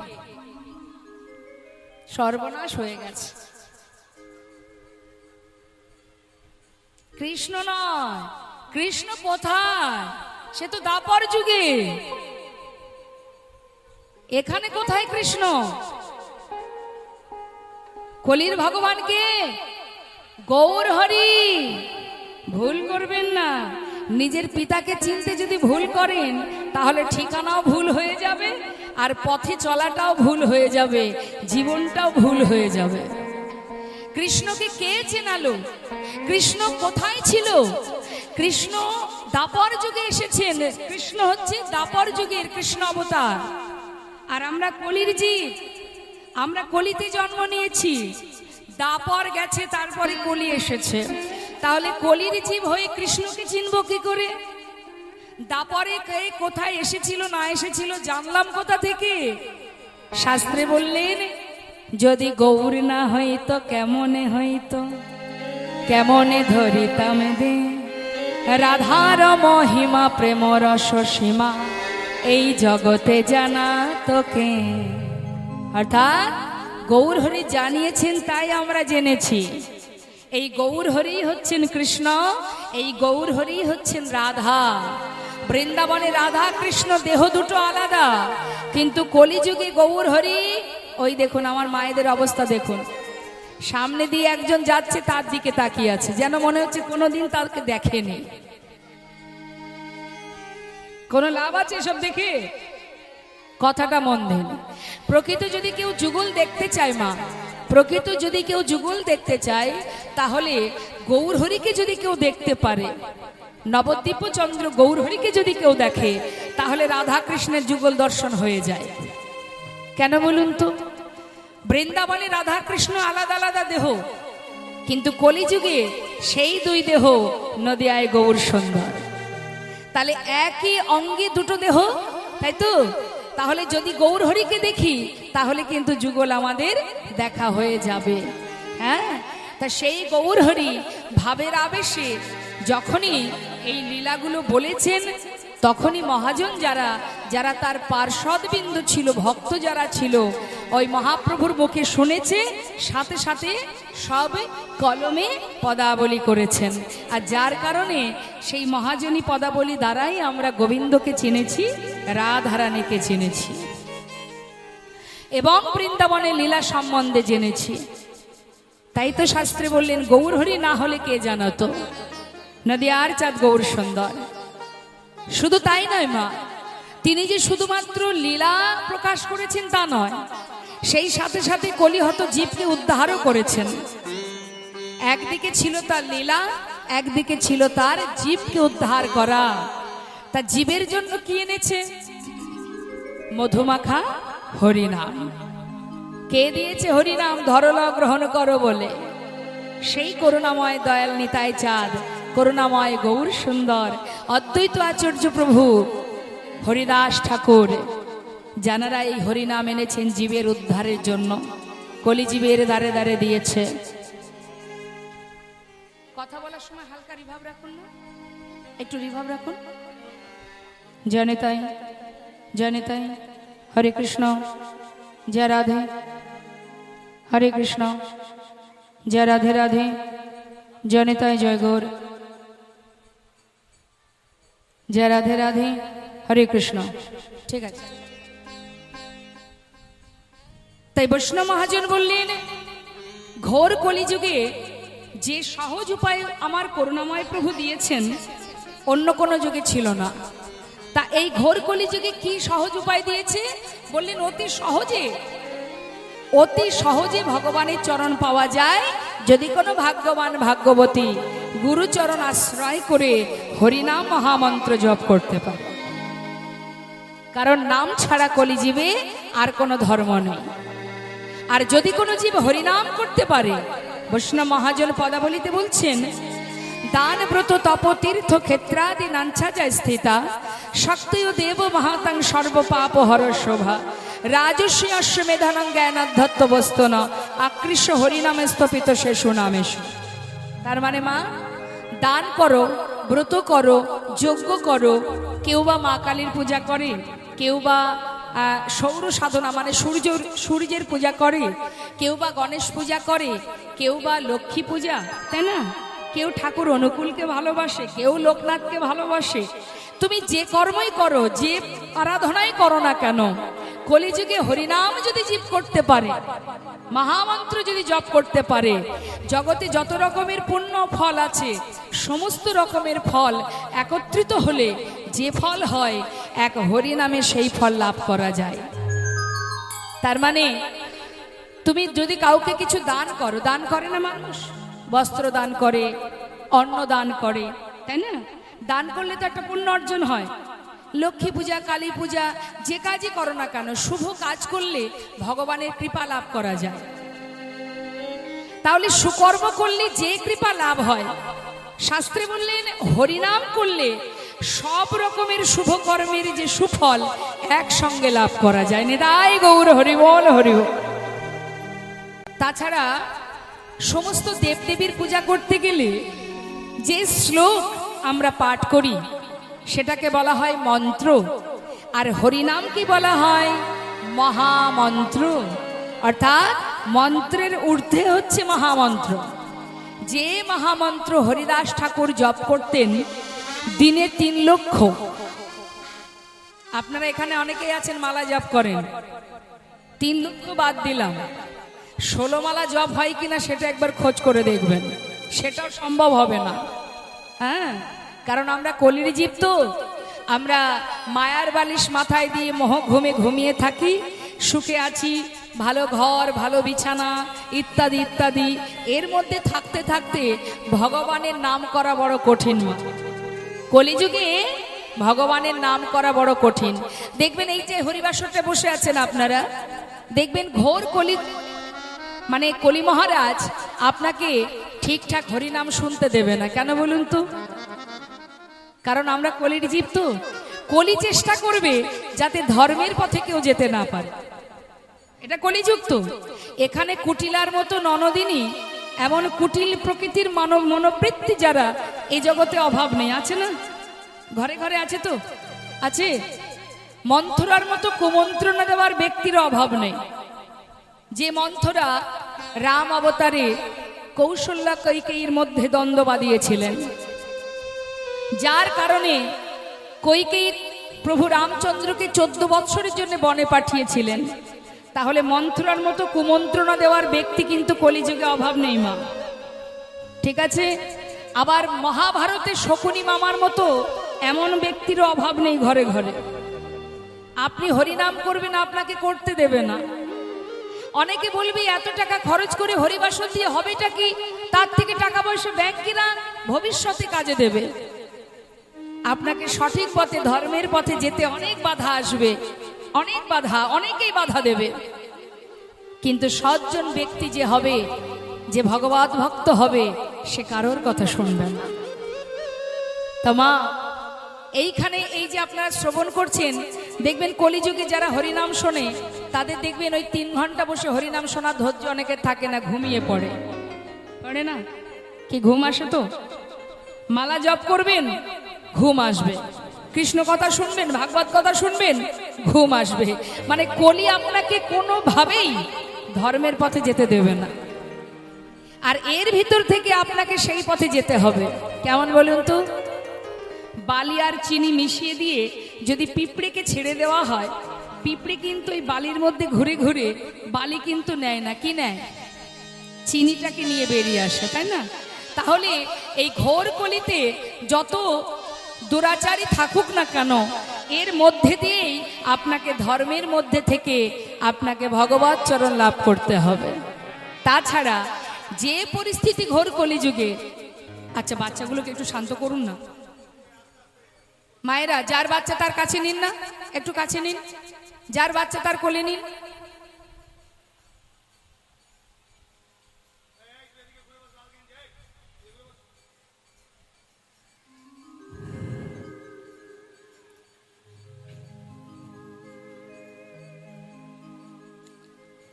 সর্বনাশ হয়ে গেছে। কৃষ্ণ নয়, কৃষ্ণ কোথায়? সে তো দাপর যুগে। এখানে কোথায় কৃষ্ণ? কলির ভগবানকে গৌর হরি। ভুল করবেন না, নিজের পিতাকে চিনতে যদি ভুল করেন তাহলে ঠিকানাও ভুল হয়ে যাবে, আর পথে চলাটাও ভুল হয়ে যাবে, জীবনটাও ভুল হয়ে যাবে। কৃষ্ণকে কে চেনালো? কৃষ্ণ কোথায় ছিল? কৃষ্ণ দাপর যুগে এসেছেন। কৃষ্ণ হচ্ছে দাপর যুগের কৃষ্ণ অবতার, আর আমরা কলির জীব। আমরা কলিতে জন্ম নিয়েছি, দাপর গেছে, তারপরে কলি এসেছে। তাহলে কলির জীব হয়ে কৃষ্ণকে চিনব কি করে? দাপরে কে কোথায় এসেছিল না এসেছিল জানলাম কোথা থেকে? শাস্ত্রে বললেন, যদি গৌর না হইতো কেমনে হইতো, কেমনে ধরিতাম দে রাধার মহিমা প্রেম রস সীমা, এই জগতে জানা তোকে। অর্থাৎ গৌর হরি জানিয়েছেন তাই আমরা জেনেছি। এই গৌর হরি হচ্ছেন কৃষ্ণ, এই গৌর হরি হচ্ছেন রাধা। বৃন্দাবনে রাধা কৃষ্ণ দেহ দুটো আলাদা, কিন্তু কলিযুগে গৌর হরি। ওই দেখুন আমার মায়েদের অবস্থা দেখুন, সামনে দিয়ে একজন যাচ্ছে তার দিকে তাকিয়ে আছে, যেন মনে হচ্ছে কোনোদিন তাকে দেখেনি। কোনো লাভ আছে এসব দেখে? কথাটা মন দেন। প্রকৃত যদি কেউ যুগল দেখতে চায় মা, প্রকৃত যদি কেউ যুগল দেখতে চায়, তাহলে গৌরহরিকে যদি কেউ দেখতে পারে, নবদ্বীপ চন্দ্র গৌরহরিকে যদি কেউ দেখে, তাহলে রাধা কৃষ্ণের যুগল দর্শন হয়ে যায়। কেন বলুন তো? বৃন্দাবনে রাধা কৃষ্ণ আলাদা আলাদা দেহ, কিন্তু কলিযুগে সেই দুই দেহ নদিয়ায় গৌর সুন্দর। তাহলে একই অঙ্গে দুটো দেহ, তাই তো? তাহলে যদি গৌর হরিকে দেখি তাহলে কিন্তু যুগল আমাদের দেখা হয়ে যাবে। হ্যাঁ, তা সেই গৌর হরি ভাবের আবেশে যখনই এই লীলাগুলো বলেছেন, তখনই মহাজন যারা যারা তার পার্শ্বদবিন্দু ছিল, ভক্ত যারা ছিল, ওই মহাপ্রভুর মুখে শুনেছে, সাথে সাথে সব কলমে পদাবলী করেছেন। আর যার কারণে সেই মহাজনী পদাবলী দ্বারাই আমরা গোবিন্দকে চিনেছি, রাধারানীকে চিনেছি, এবং বৃন্দাবনের লীলা সম্বন্ধে জেনেছি। তাই তো শাস্ত্রে বললেন, গৌরহরি না হলে কে জানতো নদিয়ার চাঁদ গৌর সুন্দর। শুধু তাই নয় মা, তিনি যে শুধুমাত্র লীলা প্রকাশ করেছেন তা নয়, সেই সাথে সাথে কলিহত জীবকে উদ্ধারও করেছেন। একদিকে ছিল তার লীলা, একদিকে ছিল তার জীবকে উদ্ধার করা। তা জীবের জন্য কি এনেছে? মধুমাখা হরিনাম। কে দিয়েছে হরিনাম? ধরল গ্রহণ করো বলে। সেই করুণাময় দয়াল নিতাই চাঁদ, করুণাময় গৌর সুন্দর, অদ্বৈত আচার্য প্রভু হরিদাস ঠাকুর, যারা এই হরিনাম এনেছেন জীবের উদ্ধারের জন্য, কলিজীবের দ্বারে দ্বারে দিয়েছে। কথা বলার সময় হালকা রিভাব রাখুন না, একটু রিভাব রাখুন। জয়নিতাই জয়নিতাই, হরে কৃষ্ণ, জয় রাধে, হরে কৃষ্ণ, জয় রাধে রাধে, জয়নিতাই জয় গৌর, জয় রাধে রাধে, হরে কৃষ্ণ। ঠিক আছে। তাই বৈষ্ণব মহাজন বললেন, ঘোর কলিযুগে যে সহজ উপায় আমার করুণাময় প্রভু দিয়েছেন, অন্য কোনো যুগে ছিল না। তা এই ঘোর কলিযুগে কি সহজ উপায় দিয়েছে বললেন, অতি সহজে ভগবানের চরণ পাওয়া যায় যদি কোনো ভাগ্যবান ভাগ্যবতী গুরুচরণ আশ্রয় করে হরিনাম মহামন্ত্র জপ করতে পারে। কারণ নাম ছাড়া কলিজীবে আর কোনো ধর্ম নেই। আর যদি কোনো জীব হরিনাম করতে পারে, বৈষ্ণব মহাজন পদাবলিতে বলছেন, দান ব্রত তপ তীর্থ ক্ষেত্রাদি নাঞ্ছা যায় স্থিতা শক্তয় দেব মহাতাং সর্বপাপ হর শোভা রাজস্বী অশ্বমেধানং জ্ঞানাধ্যত্ত বস্তন আকৃষ্ট হরিনামে স্থপিত শেষু নামেশ। তার মানে মা, দান করো, ব্রত করো, যজ্ঞ করো, কেউ বা মা কালীর পূজা করে, কেউ বা সৌর সাধনা মানে সূর্যের পূজা করে, কেউ বা গণেশ পূজা করে, কেউ বা লক্ষ্মী পূজা, তাই না? কেউ ঠাকুর অনুকূলকে ভালোবাসে, কেউ লোকনাথকে ভালোবাসে। তুমি যে কর্মই করো, যে আরাধনাই করো না কেন, কলিযুগে হরিনাম যদি জপ করতে পারে, মহামন্ত্র যদি জপ করতে পারে, জগতে যত রকমের পুণ্য ফল আছে সমস্ত রকমের ফল একত্রিত হলে যে ফল হয়, এক হরিনামে সেই ফল লাভ করা যায়। তার মানে তুমি যদি কাউকে কিছু দান করো, দান করে না মানুষ, বস্ত্র দান করে, অন্ন দান করে, তাই না? দান করলে তো একটা পুণ্য অর্জন হয়। লক্ষ্মী পূজা, কালী পূজা, যে কাজই করো না কেন, শুভ কাজ করলে ভগবানের কৃপা লাভ করা যায়। তাহলে সুকর্ম করলে যে কৃপা লাভ হয়, শাস্ত্রে বললেন হরিনাম করলে সব রকমের শুভ কর্মের যে সুফল একসঙ্গে লাভ করা যায়। নিতাই গৌর হরিবল হরিবল। তাছাড়া সমস্ত দেবদেবীর পূজা করতে গেলে যে শ্লোক আমরা পাঠ করি সেটাকে বলা হয় মন্ত্র, আর হরিনামকে বলা হয় মহামন্ত্র। অর্থাৎ মন্ত্রের ঊর্ধ্বে হচ্ছে মহামন্ত্র। যে মহামন্ত্র হরিদাস ঠাকুর জপ করতেন দিনে 3 লক্ষ। আপনারা এখানে অনেকেই আছেন মালা জপ করেন, 3 লক্ষ বাদ দিলাম, 16 মালা জপ হয় কিনা সেটা একবার খোঁজ করে দেখবেন, সেটাও সম্ভব হবে না। হ্যাঁ, কারণ আমরা কলির জীব, তো আমরা মায়ার বালিশ মাথায় দিয়ে মোহ ঘুমে ঘুমিয়ে থাকি, সুখে আছি, ভালো ঘর, ভালো বিছানা ইত্যাদি ইত্যাদি। এর মধ্যে থাকতে থাকতে ভগবানের নাম করা বড় কঠিন। কলিযুগে ভগবানের নাম করা বড় কঠিন। দেখবেন এই যে হরিবাসরটা বসে আছেন আপনারা, দেখবেন ঘোর কলি মানে কলি মহারাজ আপনাকে ঠিকঠাক হরিনাম শুনতে দেবে না। কেন বলুন তো? কারণ আমরা কলির জীব, তো কলি চেষ্টা করবে যাতে ধর্মের পথে কেউ যেতে না পারে। এটা কলিযুগ। তো এখানে কুটিলার মতো ননদিনী, এমন কুটিল প্রকৃতির মানব মনোবৃত্তি যারা এই জগতে অভাব নেই, আছে না? ঘরে ঘরে আছে, তো আছে। মন্থরার মতো কুমন্ত্রণা দেওয়ার ব্যক্তির অভাব নেই। যে মন্থরা রাম অবতারে কৌশল্যা কৈকেয়ীর মধ্যে দ্বন্দ্ব বাঁধিয়েছিলেন, যার কারণে কৈকেয়ী প্রভু রামচন্দ্রকে 14 বৎসরের জন্য বনে পাঠিয়েছিলেন, তাহলে মন্থরার মতো কুমন্ত্রণা দেওয়ার ব্যক্তি কিন্তু কলিযুগে অভাব নেই মা, ঠিক আছে? আবার মহাভারতে শকুনি মামার মতো এমন ব্যক্তিরও অভাব নেই ঘরে ঘরে। আপনি হরিনাম করবেন, আপনাকে করতে দেবে না। অনেকে বলবে এত টাকা খরচ করে হরিবাসন দিয়ে হবেটা কি? তার থেকে টাকা পয়সা ব্যাংকে রাখ, ভবিষ্যতে কাজে দেবে। আপনাকে সঠিক পথে, ধর্মের পথে যেতে অনেক বাধা আসবে, অনেক বাধা, অনেকেই বাধা দেবে। কিন্তু সজ্জন ব্যক্তি যে হবে, যে ভগবত ভক্ত হবে, সে কারোর কথা শুনবে না। তো মা, এইখানে এই যে আপনারা শ্রবণ করছেন, দেখবেন কলিযুগে যারা হরিনাম শোনে তাদের দেখবেন ওই 3 ঘন্টা বসে হরিনাম শোনার ধৈর্য অনেকের থাকে না, ঘুমিয়ে পড়ে না? কি ঘুম আসে? তো মালা জপ করবেন, ঘুম আসবে। কৃষ্ণ কথা শুনবেন, ভাগবত কথা শুনবেন, ঘুম আসবে। মানে কলি আপনাকে কোনোভাবেই ধর্মের পথে যেতে দেবে না। আর এর ভিতর থেকে আপনাকে সেই পথে যেতে হবে। কেমন বলুন তো? বালি আর চিনি মিশিয়ে দিয়ে যদি পিঁপড়েকে ছেড়ে দেওয়া হয়, পিঁপড়ে কিন্তু ওই বালির মধ্যে ঘুরে ঘুরে বালি কিন্তু নেয় না, কি নেয়? চিনিটাকে নিয়ে বেরিয়ে আসে, তাই না? তাহলে এই ঘোর কলিতে যত দুরাচারী থাকুক না কেন, এর মধ্যে দিয়েই আপনাকে ধর্মের মধ্যে থেকে আপনাকে ভগবত চরণ লাভ করতে হবে। তাছাড়া যে পরিস্থিতি ঘোর কলিযুগে, আচ্ছা বাচ্চাগুলোকে একটু শান্ত করুন না, মায়েরা যার বাচ্চা তার কাছে নিন না, একটু কাছে নিন, যার বাচ্চা তার কোলে নিন।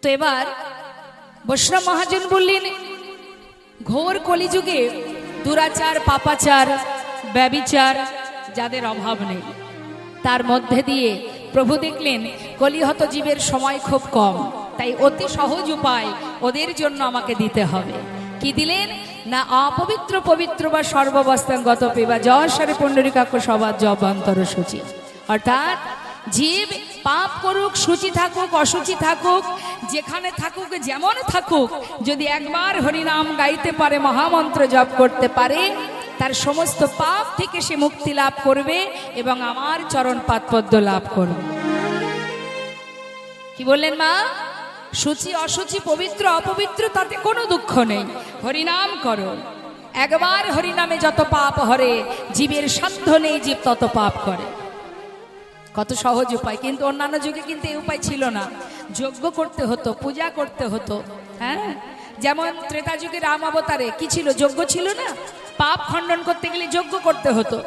তো এবার বৈষ্ণব মহাজন বললেন, ঘোর কলিযুগে দুরাচার, পাপাচার, ব্যভিচার যাদের অভাব নেই, তার মধ্যে দিয়ে প্রভু দেখলেন কলিহত জীবের সময় খুব কম, তাই অতি সহজ উপায় ওদের জন্য আমাকে দিতে হবে। কি দিলেন না, অপবিত্র পবিত্র বা সর্বাবস্থাঙ্গত পেবা যশরে পুণ্ডরিকাক্ষ সবার জবান্তর সূচি, অর্থাৎ জীব পাপ করুক, সূচি থাকুক, অসুচি থাকুক, যেখানে থাকুক, যেমন থাকুক, যদি একবার হরিনাম গাইতে পারে, মহামন্ত্র জপ করতে পারে, তার সমস্ত পাপ থেকে সে মুক্তি লাভ করবে এবং আমার চরণ পাদপদ্ম লাভ করবে। কি বললেন মা? সূচি অসুচি, পবিত্র অপবিত্র, তাতে কোনো দুঃখ নেই, হরিনাম করো। একবার হরিনামে যত পাপ হরে, জীবের সাধ্য নেই জীব তত পাপ করে। কত সহজ উপায়, কিন্তু অন্যান্য যুগে কিন্তু এই উপায় ছিল না, যজ্ঞ করতে হতো, পূজা করতে হতো। হ্যাঁ, যেমন ত্রেতা যুগে রাম অবতারে কি ছিল, যজ্ঞ ছিল না, পাপ খণ্ডন করতে গেলে যজ্ঞ করতে হতো।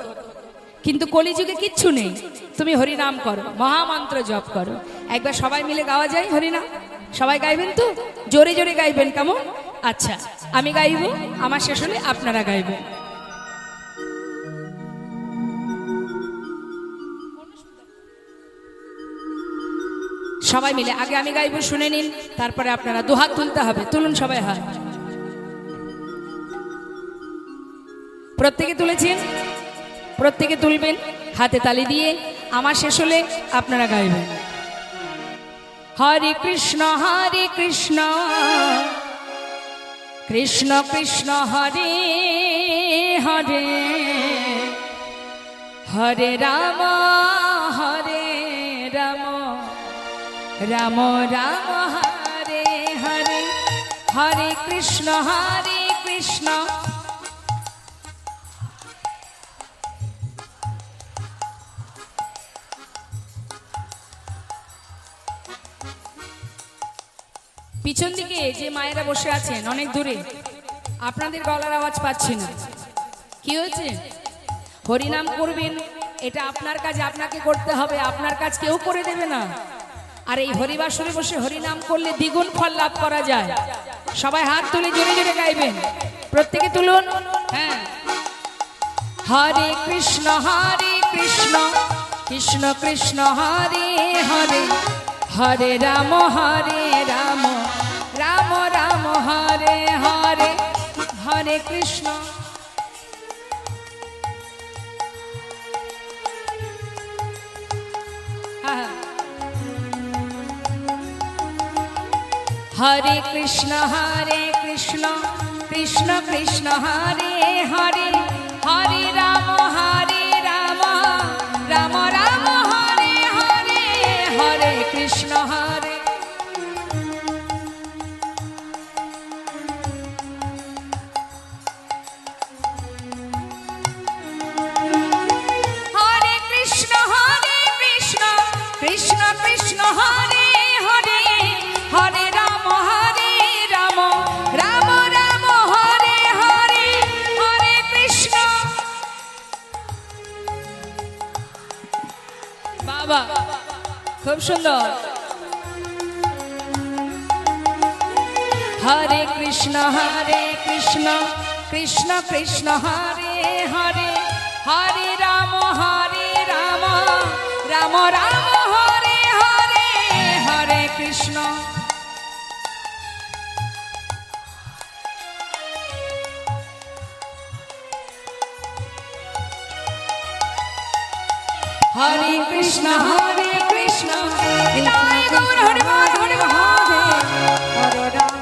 কিন্তু কলিযুগে কিচ্ছু নেই, তুমি হরিনাম করো, মহামন্ত্র জপ করো। একবার সবাই মিলে গাওয়া যায় হরিনাম? সবাই গাইবেন তো? জোরে জোরে গাইবেন, কেমন? আচ্ছা, আমি গাইব, আমার শেষ হলে আপনারা গাইবেন। সবাই মিলে আগে আমি গাইব, শুনে নিন, তারপরে আপনারা দুহাত তুলতে হবে, তুলুন সবাই হাত। প্রত্যেকে তুলেছেন? প্রত্যেকে তুলবেন, হাতে তালি দিয়ে আমার শেষ হলে আপনারা গাইবেন। হরে কৃষ্ণ কৃষ্ণ কৃষ্ণ হরে হরে, হরে রাম রাম রাম হরে হরে, হরে কৃষ্ণ পিছন দিকে যে মায়েরা বসে আছেন অনেক দূরে, আপনাদের গলার আওয়াজ পাচ্ছি না, কি হয়েছে? হরিনাম করবেন, এটা আপনার কাজ, আপনাকে করতে হবে, আপনার কাজ কেউ করে দেবে না। আর এই হরিবাসরে বসে হরিনাম করলে দ্বিগুণ ফল লাভ করা যায়। সবাই হাত তুলে জোরে জোরে গাইবেন, প্রত্যেকে তুলুন। হ্যাঁ, হরে কৃষ্ণ কৃষ্ণ কৃষ্ণ হরে হরে, হরে রাম রাম রাম হরে হরে, হরে কৃষ্ণ হরে কৃষ্ণ কৃষ্ণ কৃষ্ণ হরে হরে, হরে রাম রাম রাম হরে হরে, হরে কৃষ্ণ হরে কৃষ্ণ কৃষ্ণ কৃষ্ণ হরে হরে, হরে রাম রাম রাম হরে হরে, হরে কৃষ্ণ। বাবা খুব সুন্দর। হরে কৃষ্ণ কৃষ্ণ কৃষ্ণ হরে হরে, হরে রাম রাম রাম হরে হরে, হরে কৃষ্ণ। হরে কৃষ্ণ নিতাই গৌর হরে হরে মহাদেব, হরে রাম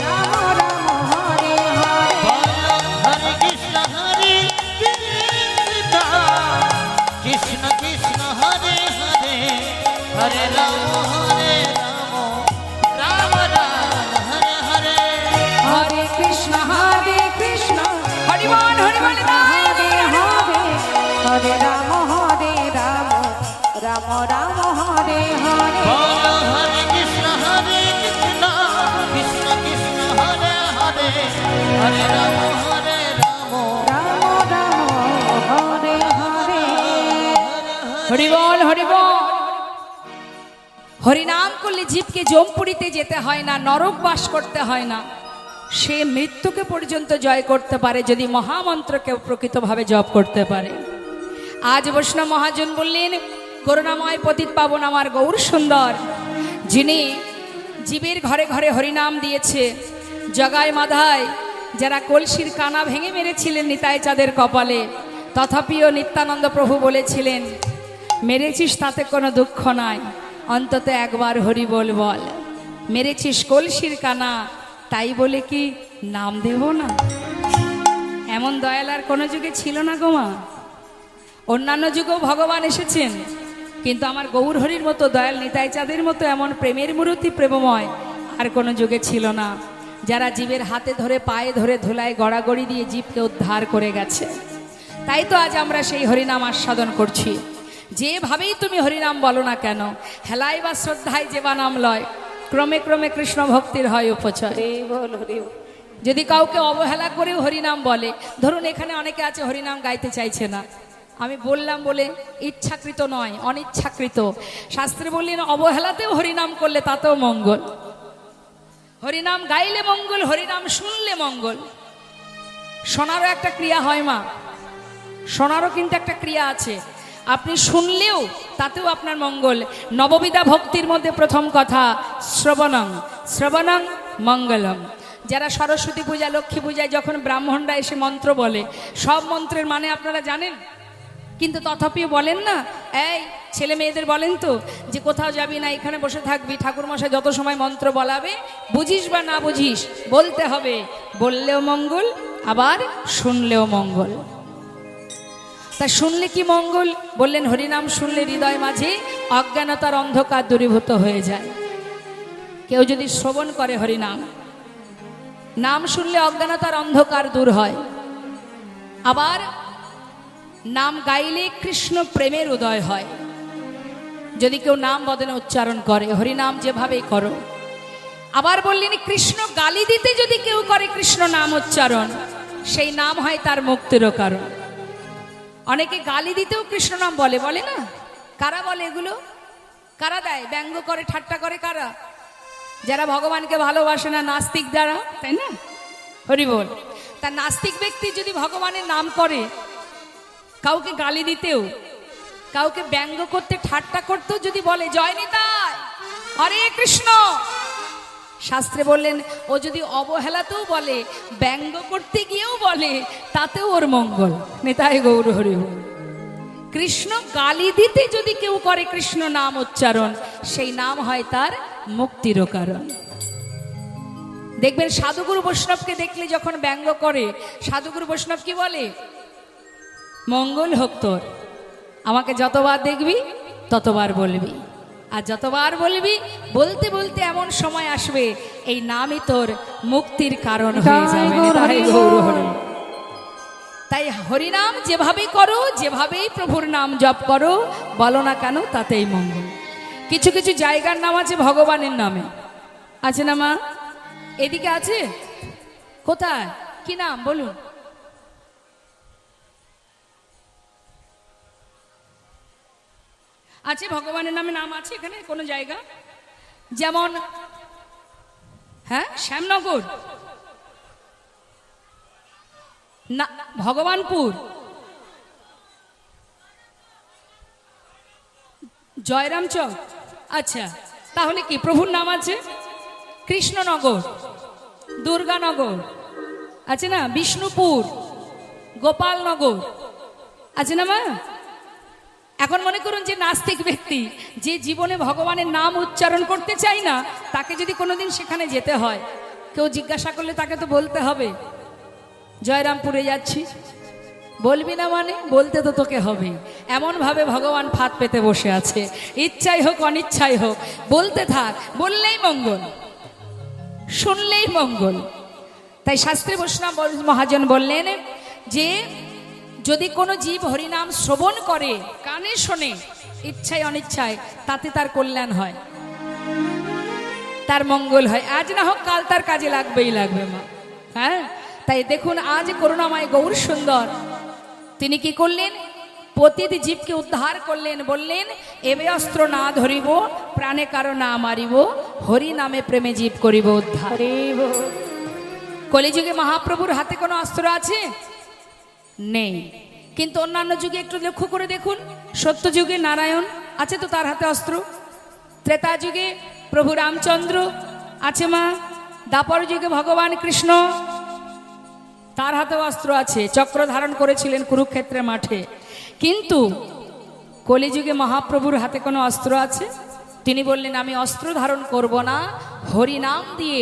রাম রাম হরে হরে, হরে কৃষ্ণ হরে কৃষ্ণ হরে রাম রাম রাম হরে হরে হরে কৃষ্ণ হরি বল হরি বল হরে হরে হরে রাম রাম রাম হরে হরে বলো হরে কৃষ্ণ কৃষ্ণ কৃষ্ণ হরে হরে হরে রাম রাম রাম হরে হরে হরি বল হরি বল। হরিনাম করলে জীবকে যমপুরীতে যেতে হয় না, নরক বাস করতে হয় না, সে মৃত্যুকে পর্যন্ত জয় করতে পারে যদি মহামন্ত্রকে প্রকৃতভাবে জপ করতে পারে। আজ বৈষ্ণব মহাজন বললেন, করুণাময় পতিত পাবন আমার গৌর সুন্দর, যিনি জীবের ঘরে ঘরে হরিনাম দিয়েছে, জগায় মাধায় যারা কলসির কানা ভেঙে মেরেছিলেন নিতাই চাঁদের কপালে, তথাপিও নিত্যানন্দ প্রভু বলেছিলেন, মেরেছিস তাতে কোনো দুঃখ নাই, অন্তত একবার হরি বল বল। মেরেছিস কলসির কানা, তাই বলে কি নাম দেব না? এমন দয়াল আর কোনো যুগে ছিল না গো মা। অন্যান্য যুগেও ভগবান এসেছেন, কিন্তু আমার গৌর হরির মতো দয়াল নিতাই চাঁদের মতো এমন প্রেমের মূর্তি প্রেমময় আর কোনো যুগে ছিল না, যারা জীবের হাতে ধরে পায়ে ধরে ধুলায় গড়াগড়ি দিয়ে জীবকে উদ্ধার করে গেছে। তাই তো আজ আমরা সেই হরিনাম আস্বাদন করছি। যেভাবেই তুমি হরিনাম বলো না কেন, হেলায় বা শ্রদ্ধায় যে বা নাম লয়, ক্রমে ক্রমে কৃষ্ণ ভক্তির হয় উপচয়। হরে বল হরে বল। যদি কাউকে অবহেলা করেও হরিনাম বলে, ধরুন এখানে অনেকে আছে হরিনাম গাইতে চাইছে না, আমি বললাম বলে ইচ্ছাকৃত নয়, অনিচ্ছাকৃত। শাস্ত্রে বললেন অবহেলাতেও হরিনাম করলে তাতেও মঙ্গল। হরিনাম গাইলে মঙ্গল, হরিনাম শুনলে মঙ্গল। শোনারও একটা ক্রিয়া হয় মা, শোনারও কিন্তু একটা ক্রিয়া আছে। আপনি শুনলেও তাতেও আপনার মঙ্গল। নববিধা ভক্তির মধ্যে প্রথম কথা শ্রবণং, শ্রবণং মঙ্গলম। যারা সরস্বতী পূজা লক্ষ্মী পূজায় যখন ব্রাহ্মণরা এসে মন্ত্র বলে, সব মন্ত্রের মানে আপনারা জানেন, কিন্তু তথাপিও বলেন না, এই ছেলে মেয়েদের বলেন তো যে কোথাও যাবি না, এখানে বসে থাকবি, ঠাকুরমশাই যত সময় মন্ত্র বলাবে, বুঝিস বা না বুঝিস বলতে হবে। বললেও মঙ্গল, আবার শুনলেও মঙ্গল। তা শুনলে কি মঙ্গল? বললেন হরিনাম শুনলে হৃদয় মাঝে অজ্ঞানতার অন্ধকার দূরীভূত হয়ে যায়। কেউ যদি শ্রবণ করে হরিনাম, নাম শুনলে অজ্ঞানতার অন্ধকার দূর হয়। আবার নাম গাইলে কৃষ্ণ প্রেমের উদয় হয়। যদি কেউ নাম বদনে উচ্চারণ করে, হরিনাম যেভাবেই করো। আবার বললেন কৃষ্ণ গালি দিতে যদি কেউ করে কৃষ্ণ নাম উচ্চারণ, সেই নাম হয় তার মুক্তিরও কারণ। অনেকে গালি দিতেও কৃষ্ণ নাম বলে, বলে না? কারা বলে এগুলো? কারা দেয়? ব্যঙ্গ করে, ঠাট্টা করে কারা? যারা ভগবানকে ভালোবাসে না, নাস্তিক দ্বারা, তাই না? হরি বল। তা নাস্তিক ব্যক্তি যদি ভগবানের নাম করে, কাউকে গালি দিতেও, কাউকে ব্যঙ্গ করতে, ঠাট্টা করতেও যদি বলে জয় নিতাই, হরে কৃষ্ণ, শাস্ত্রে বললেন ও যদি অবহেলাতেও বলে, ব্যঙ্গ করতে গিয়েও বলে, তাতেও ওর মঙ্গল। নিতাই গৌর হরি বল। কৃষ্ণ গালি দিতে যদি কেউ করে কৃষ্ণ নাম উচ্চারণ, সেই নাম হয় তার মুক্তিরও কারণ। দেখবেন সাধুগুরু বৈষ্ণবকে দেখলে যখন ব্যঙ্গ করে, সাধুগুরু বৈষ্ণব কি বলে? মঙ্গল হোক তোর, আমাকে যতবার দেখবি ততবার বলবি, আর যতবার বলবি, বলতে বলতে এমন সময় আসবে এই নামই তোর মুক্তির কারণ হয়ে যাবে। তাই গৌর হরি। তাই হরিনাম যেভাবেই করো, যেভাবেই প্রভুর নাম জপ করো, বলো না কেন, তাতেই মঙ্গল। কিছু কিছু জায়গার নাম আছে ভগবানের নামে, আছে না মা? এদিকে আছে? কোথায়? কি নাম বলুন? আছে ভগবানের নামে নাম আছে এখানে কোনো জায়গা? যেমন হ্যাঁ, শ্যামনগর না, ভগবানপুর, জয়রাম চক। আচ্ছা, তাহলে কি প্রভুর নাম আছে? কৃষ্ণনগর, দুর্গানগর আছে না, বিষ্ণুপুর, গোপালনগর আছে না মা? এখন মনে করুন যে নাস্তিক ব্যক্তি, যে জীবনে ভগবানের নাম উচ্চারণ করতে চায় না, তাকে যদি কোনোদিন সেখানে যেতে হয়, কেউ জিজ্ঞাসা করলে তাকে তো বলতে হবে জয়রামপুরে যাচ্ছি, বলবি না মানে বলতে তো তোকে হবে। এমন ভাবে ভগবান ফাঁদ পেতে বসে আছে, ইচ্ছাই হোক অনিচ্ছাই হোক বলতে থাক, বললেই মঙ্গল, শুনলেই মঙ্গল। তাই শাস্ত্রী বৈষ্ণব মহাজন বললেন যে যদি কোনো জীব হরিনাম শ্রবণ করে, কানে শোনে, ইচ্ছায় অনিচ্ছায়, তাতে তার কল্যাণ হয়, তার মঙ্গল হয়। আজ না হোক কাল তার কাজে লাগবেই লাগবে মা। হ্যাঁ, তাই দেখুন আজ করুণাময় গৌর সুন্দর তিনি কি করলেন, পতিত জীবকে উদ্ধার করলেন। বললেন এবে অস্ত্র না ধরিব, প্রাণে কারো না মারিব, হরি নামে প্রেমে জীব করিব উদ্ধার। হরি বল। কলিযুগে মহাপ্রভুর হাতে কোনো অস্ত্র আছে? নেই। কিন্তু অন্যান্য যুগে একটু লক্ষ্য করে দেখুন, সত্য যুগে নারায়ণ আছে তো তার হাতে অস্ত্র, ত্রেতা যুগে প্রভু রামচন্দ্র আছে মা, দাপর যুগে ভগবান কৃষ্ণ তার হাতেও অস্ত্র আছে, চক্র ধারণ করেছিলেন কুরুক্ষেত্রের মাঠে। কিন্তু কলিযুগে মহাপ্রভুর হাতে কোনো অস্ত্র আছে? তিনি বললেন আমি অস্ত্র ধারণ করব না, হরি নাম দিয়ে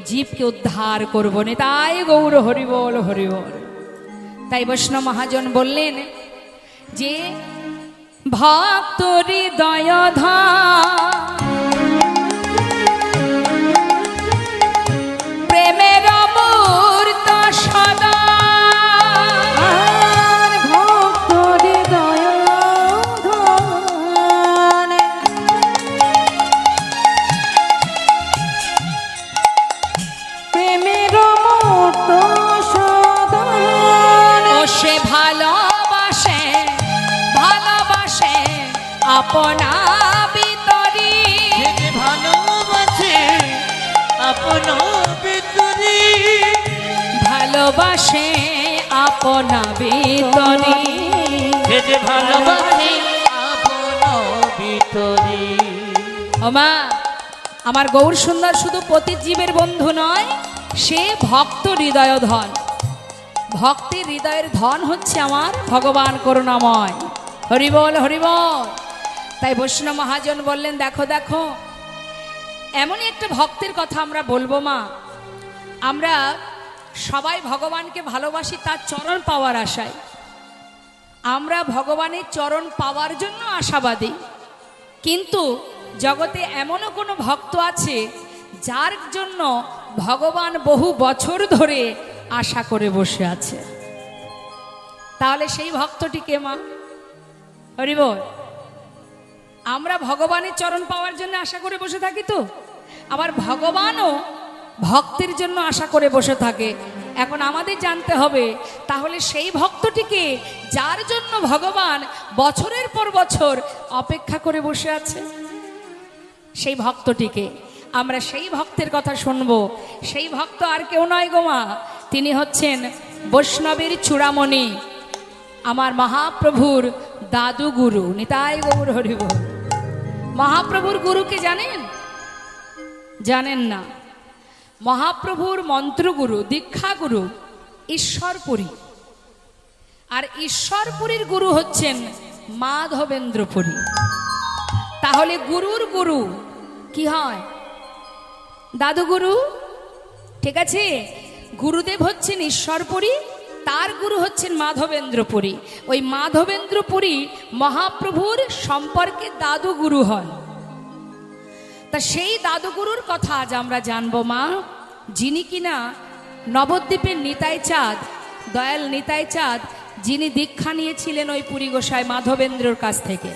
জীবকে উদ্ধার করব না। তাই গৌর হরি বল হরি বল। তাই বৈষ্ণব মহাজন বললেন যে ভক্ত হৃদয় প্রেমের মূর্ত সদা, আর ভক্ত হৃদয় ধন, প্রেমের মূর্ত সদন, ও সে ভালোবাসে ভালোবাসে আপনা ভিতরি, সে যে ভালোবাসে আপন ভিতরি, ভালোবাসে আপনা ভিতরি। সে যে ভালোবাসে আপন ভিতরি। ওমা আমার গৌর সুন্দর শুধু পতিত জীবের বন্ধু নয়, সে ভক্ত হৃদয় ধন। ভক্তের হৃদয়ের ধন হচ্ছে আমার ভগবান করুণাময়। হরিবল হরিবল। তাই বৈষ্ণব মহাজন বললেন দেখো দেখো, এমনই একটা ভক্তের কথা আমরা বলবো মা। আমরা সবাই ভগবানকে ভালোবাসি তার চরণ পাওয়ার আশায়, আমরা ভগবানের চরণ পাওয়ার জন্য আশাবাদী। কিন্তু জগতে এমনও কোনো ভক্ত আছে যার জন্য ভগবান বহু বছর ধরে আশা করে বসে আছে। তাহলে সেই ভক্তটি কে মা? হরি বল। আমরা ভগবানের চরণ পাওয়ার জন্য আশা করে বসে থাকি তো, আবার ভগবানও ভক্তের জন্য আশা করে বসে থাকে। এখন আমাদের জানতে হবে তাহলে সেই ভক্তটিকে যার জন্য ভগবান বছরের পর বছর অপেক্ষা করে বসে আছে, সেই ভক্তটিকে আমরা সেই ভক্তের কথা শুনবো। সেই ভক্ত আর কেউ নয় গো মা, তিনি হচ্ছেন বৈষ্ণবের চূড়ামণি, আমার মহাপ্রভুর দাদু গুরু নিতাই গৌর হরি বল। মহাপ্রভুর গুরুকে জানেন? জানেন না। মহাপ্রভুর মন্ত্রগুরু দীক্ষাগুরু ঈশ্বরপুরী, আর ঈশ্বরপুরীর গুরু হচ্ছেন মাধবেন্দ্রপুরী। তাহলে গুরুর গুরু কি হয়? দাদুগুরু, ঠিক আছে? গুরুদেব হচ্ছেন ঈশ্বরপুরী, তার গুরু হচ্ছেন মাধবেন্দ্রপুরী। ওই মাধবেন্দ্রপুরী মহাপ্রভুর সম্পর্কে দাদুগুরু হন। তা সেই দাদুগুরুর কথা আজ আমরা জানবো মা, যিনি কিনা নবদ্বীপের নিতাই চাঁদ, দয়াল নিতাই চাঁদ, যিনি দীক্ষা নিয়েছিলেন ওই পুরী গোসাই মাধবেন্দ্রর কাছ থেকে।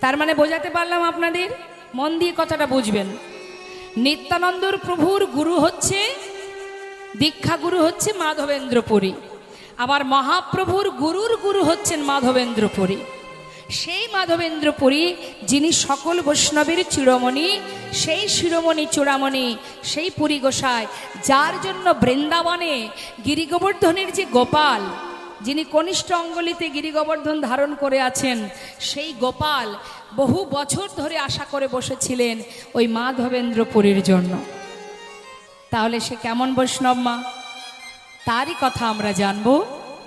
তার মানে বোঝাতে পারলাম আপনাদের? মন দিয়ে কথাটা বুঝবেন। নিত্যানন্দর প্রভুর গুরু হচ্ছে, দীক্ষা গুরু হচ্ছে মাধবেন্দ্রপুরী, আবার মহাপ্রভুর গুরুর গুরু হচ্ছেন মাধবেন্দ্রপুরী। সেই মাধবেন্দ্রপুরী যিনি সকল বৈষ্ণবের শিরোমণি, সেই শিরোমণি চূড়ামণি, সেই পুরী গোসাই, যার জন্য বৃন্দাবনে গিরিগোবর্ধনের যে গোপাল, যিনি কনিষ্ঠ অঙ্গলিতে গিরিগোবর্ধন ধারণ করে আছেন, সেই গোপাল বহু বছর ধরে আশা করে বসেছিলেন ওই মাধবেন্দ্রপুরীর জন্য। তাহলে সে কেমন বৈষ্ণব মা, তারই কথা আমরা জানবো।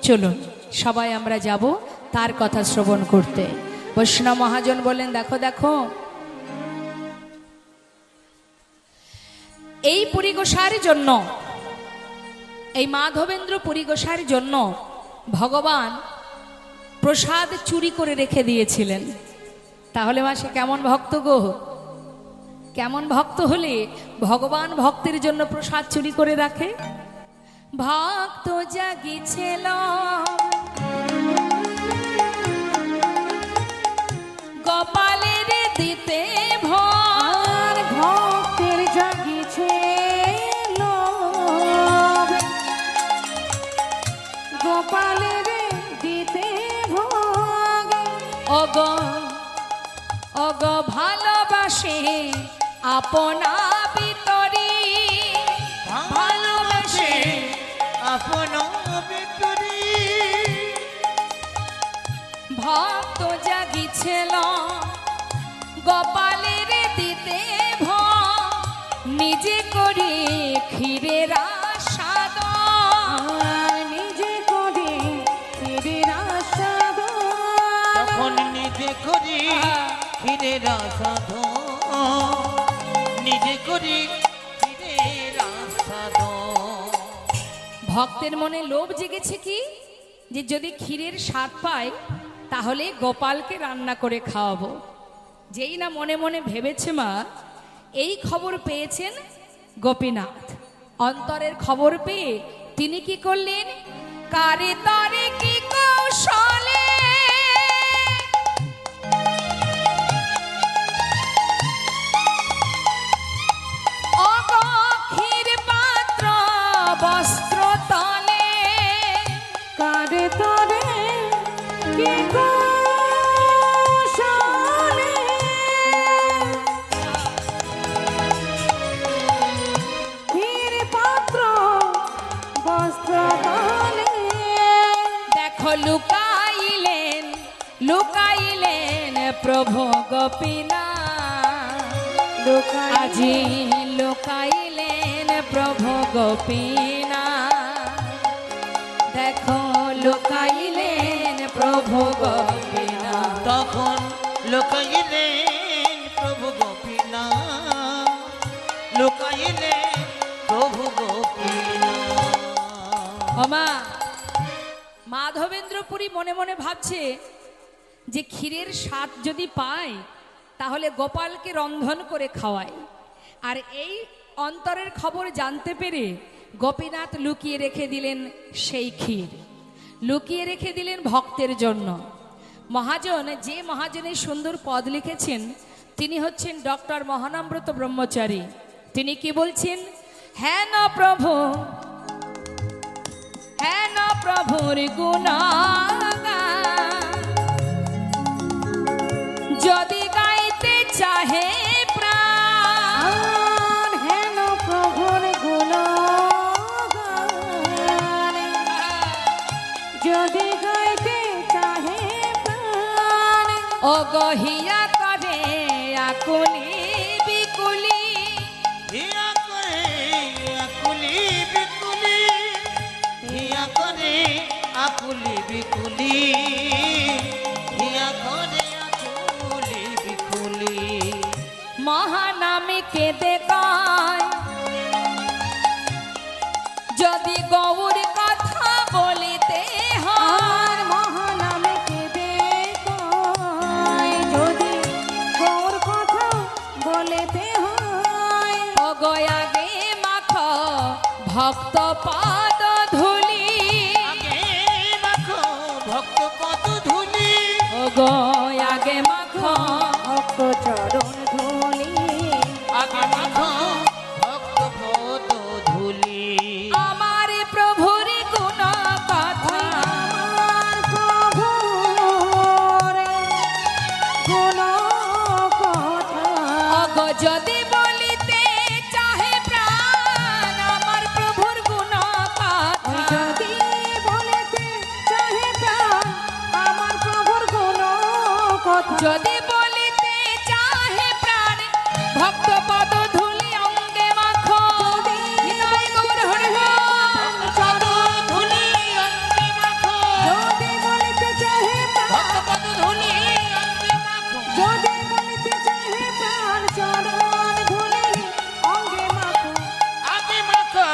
চলুন সবাই আমরা যাব তার কথা শ্রবণ করতে। বৈষ্ণব মহাজন বলেন দেখো দেখো, এই পুরী গোসাইয়ের জন্য, এই মাধবেন্দ্র পুরী গোসাইয়ের জন্য ভগবান প্রসাদ চুরি করে রেখে দিয়েছিলেন। তাহলে মা সে কেমন ভক্ত গো? কেমন ভক্ত হলে ভগবান ভক্তের জন্য প্রসাদ চুরি করে রাখে? ভক্ত জাগিছিল গোপালের দিতে আর ভক্তের জাগিছে লোভ, গোপালের দিতে ভোগ। অগ অগ ভালোবাসে আপনা ভিতরি, ভালোবাসে আপন ভিতরি, ভক্ত জাগিছিল গোপালের দিতে ভোগ, নিজে করে ক্ষীরের আস্বাদ, আর নিজে করে ক্ষীরের আস্বাদ, তখন নিজে করি ক্ষীরের আস্বাদ, নিজে করি ক্ষীরের আস্বাদ। ভক্তের মনে লোভ জেগেছে কি যে যদি ক্ষীরের স্বাদ পায় তাহলে গোপালকে রান্না করে খাওয়াবো। যেই না মনে মনে ভেবেছে মা, এই খবর পেয়েছেন গোপীনাথ। অন্তরের খবর পেয়ে তিনি কি করলেন? কারে তারে কি কৌশলে অগক্ষীর পাত্র বস্ত্র তলে, কারে তরে কি কৌশলে, ক্ষীর পাত্র বস্ত্র তলে, দেখো লুকাইলেন লুকাইলেন প্রভু গোপীনাথ, লুকাই আজি লুকাইলেন প্রভু গোপীনাথ, দেখো লুকাইলেন প্রভু গোপীনাথ। তখন লুকাইলেন প্রভু গোপীনাথ, লুকাইলেন প্রভু গোপীনাথ। ওমা মাধবেন্দ্রপুরী মনে মনে ভাবছে যে ক্ষীরের স্বাদ যদি পায় তাহলে গোপালকে রন্ধন করে খাওয়ায়। আর এই অন্তরের খবর জানতে পেরে গোপীনাথ লুকিয়ে রেখে দিলেন সেই ক্ষীর, লুকিয়ে রেখে দিলেন ভক্তের জন্য। মহাজন, যে মহাজনের সুন্দর পদ লিখেছেন তিনি হচ্ছেন ডক্টর মহানামব্রত ব্রহ্মচারী। তিনি কি বলছেন? হ্যাঁ না প্রভু, হ্যাঁ না প্রভুর গুণগান, যদি গাইতে চাহে প্রাণ, হেন প্রভুর গুণগান, যদি গাইতে চাহে প্রাণ, ও গহিয়া করে আকুলি বিকুলি, হিয়া করে আকুলি বিকুলি, হিয়া করে আকুলি বিকুলি, হিয়া করে আকুলি বিকুলি। মহানামে কেঁদে কয় যদি গৌর কথা বলিতে হয়, আর মহানামে কেঁদে কয়, যদি গৌর কথা বলেতে হয়, ও গয়াগে মাখ ভক্ত পাদ ধুলি, আগে মাখো ভক্ত পদ ধুলি, ও গয়াগে মাখ ভক্ত চরণ ধুলি, আগে মাখো ভক্ত পদ ধুলি। আমার প্রভুর গুণ কথা, আমার প্রভুর গুণ কথা, অগ যদি বলিতে চাহে প্রাণ, আমার প্রভুর গুণ কথা, যদি বলেতে চাহে প্রাণ, আমার প্রভুর গুণ কথা, যদি বলিতে চাহে প্রাণ, ভক্ত পদ ধুলি অঙ্গে মাখো, নিতাই গৌর হরি বল। পদ ধুলি অঙ্গে মাখো, যদি বলিতে চাহে প্রাণ, ভক্ত পদ ধুলি অঙ্গে মাখো, যদি বলিতে চাহে প্রাণ, চরণ ধুলি অঙ্গে মাখো, আগে মাখো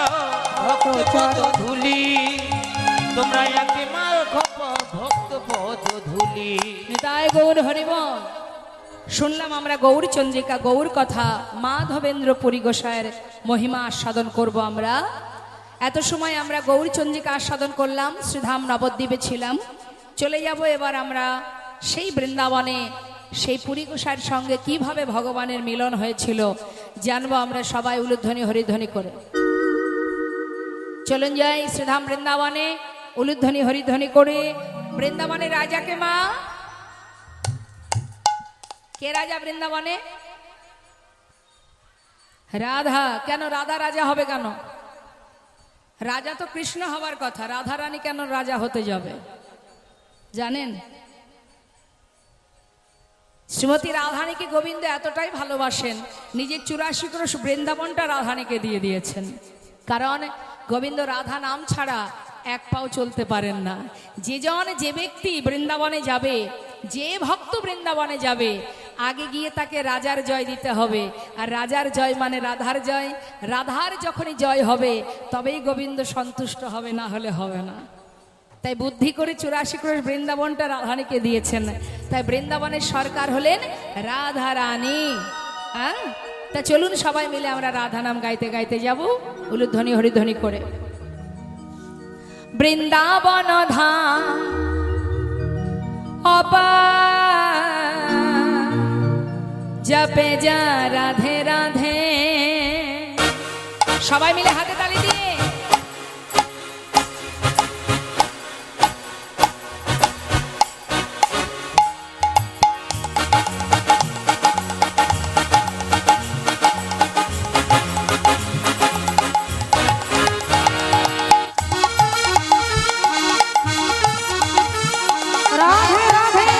ভক্ত পদ ধুলি। তোমরা আগে মাখো দি। নিতাই গৌর হরিবল। শুনলাম আমরা গৌর চন্দ্রিকা গৌর কথা মাধবেন্দ্র পুরী গোসাইয়ের মহিমা আস্বাদন করব আমরা। এত সময় আমরা গৌর চন্দ্রিকা আস্বাদন করলাম, শ্রীধাম নবদ্বীপে ছিলাম। চলে যাব এবার আমরা সেই বৃন্দাবনে, সেই পুরী গোসাইয়ের সঙ্গে কিভাবে ভগবানের মিলন হয়েছিল জানবো আমরা সবাই উলুধ্বনি হরিধ্বনি করে। চলুন যাই শ্রীধাম বৃন্দাবনে উলুধ্বনি হরিধ্বনি করে। বৃন্দাবনের রাজাকে মা কে রাজা বৃন্দাবনে? রাধা। কেন রাধা রাজা হবে কেন? রাজা তো কৃষ্ণ হবার কথা, রাধা রানী কেন রাজা হতে যাবে জানেন? শ্রীমতী রাধানীকে গোবিন্দ এতটাই ভালোবাসেন, নিজের 84 ক্রোশ বৃন্দাবনটা রাধানীকে দিয়ে দিয়েছেন। কারণ গোবিন্দ রাধা নাম ছাড়া এক পাও চলতে পারেন না। যে ব্যক্তি বৃন্দাবনে যাবে, যে ভক্ত বৃন্দাবনে যাবে, আগে গিয়ে তাকে রাজার জয় দিতে হবে। আর রাজার জয় মানে রাধার জয়। রাধার যখনই জয় হবে তবেই গোবিন্দ সন্তুষ্ট হবে, না হলে হবে না। তাই বুদ্ধি করে 84 ক্রোশ বৃন্দাবনটা রাধানীকে দিয়েছেন। তাই বৃন্দাবনের সরকার হলেন রাধা রানী। হ্যাঁ, তা চলুন সবাই মিলে আমরা রাধা নাম গাইতে গাইতে যাব উলুধ্বনি হরিধ্বনি করে। বৃন্দাবন ধাম জপে যা রাধে রাধে। সবাই মিলে হাতে তালি দিয়ে রাধে রাধে।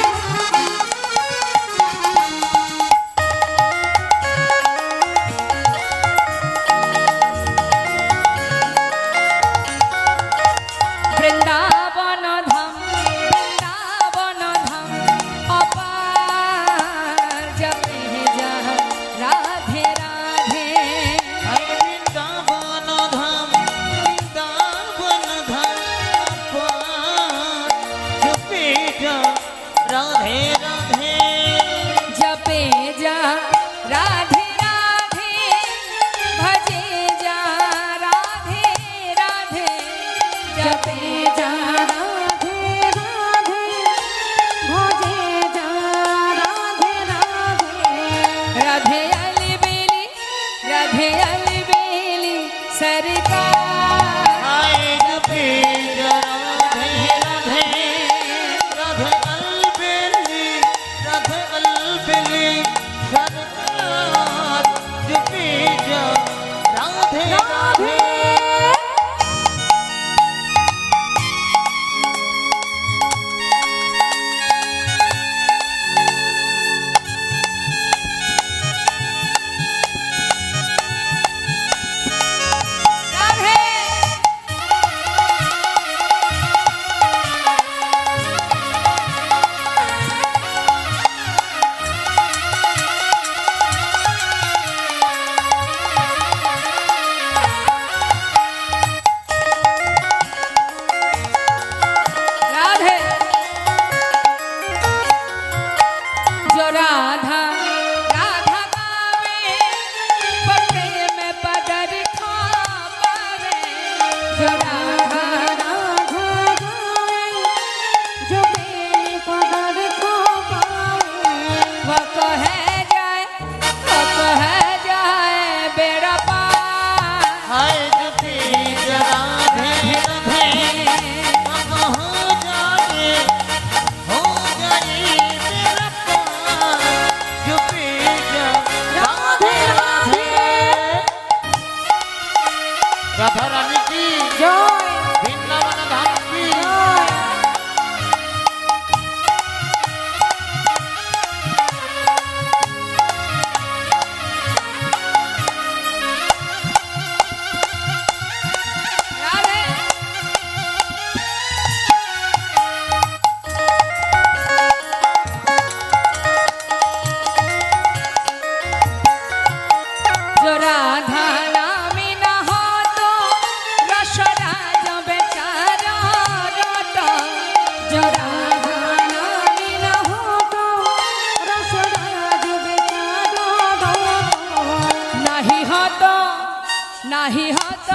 নাহি হত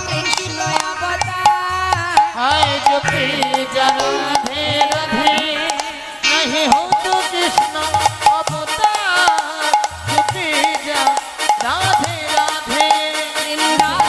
কৃষ্ণ অবতার। हाय जो पी जा राधे राधे नहीं हो तो कृष्ण अवतार जो पी जा राधे राधे বৃন্দাবন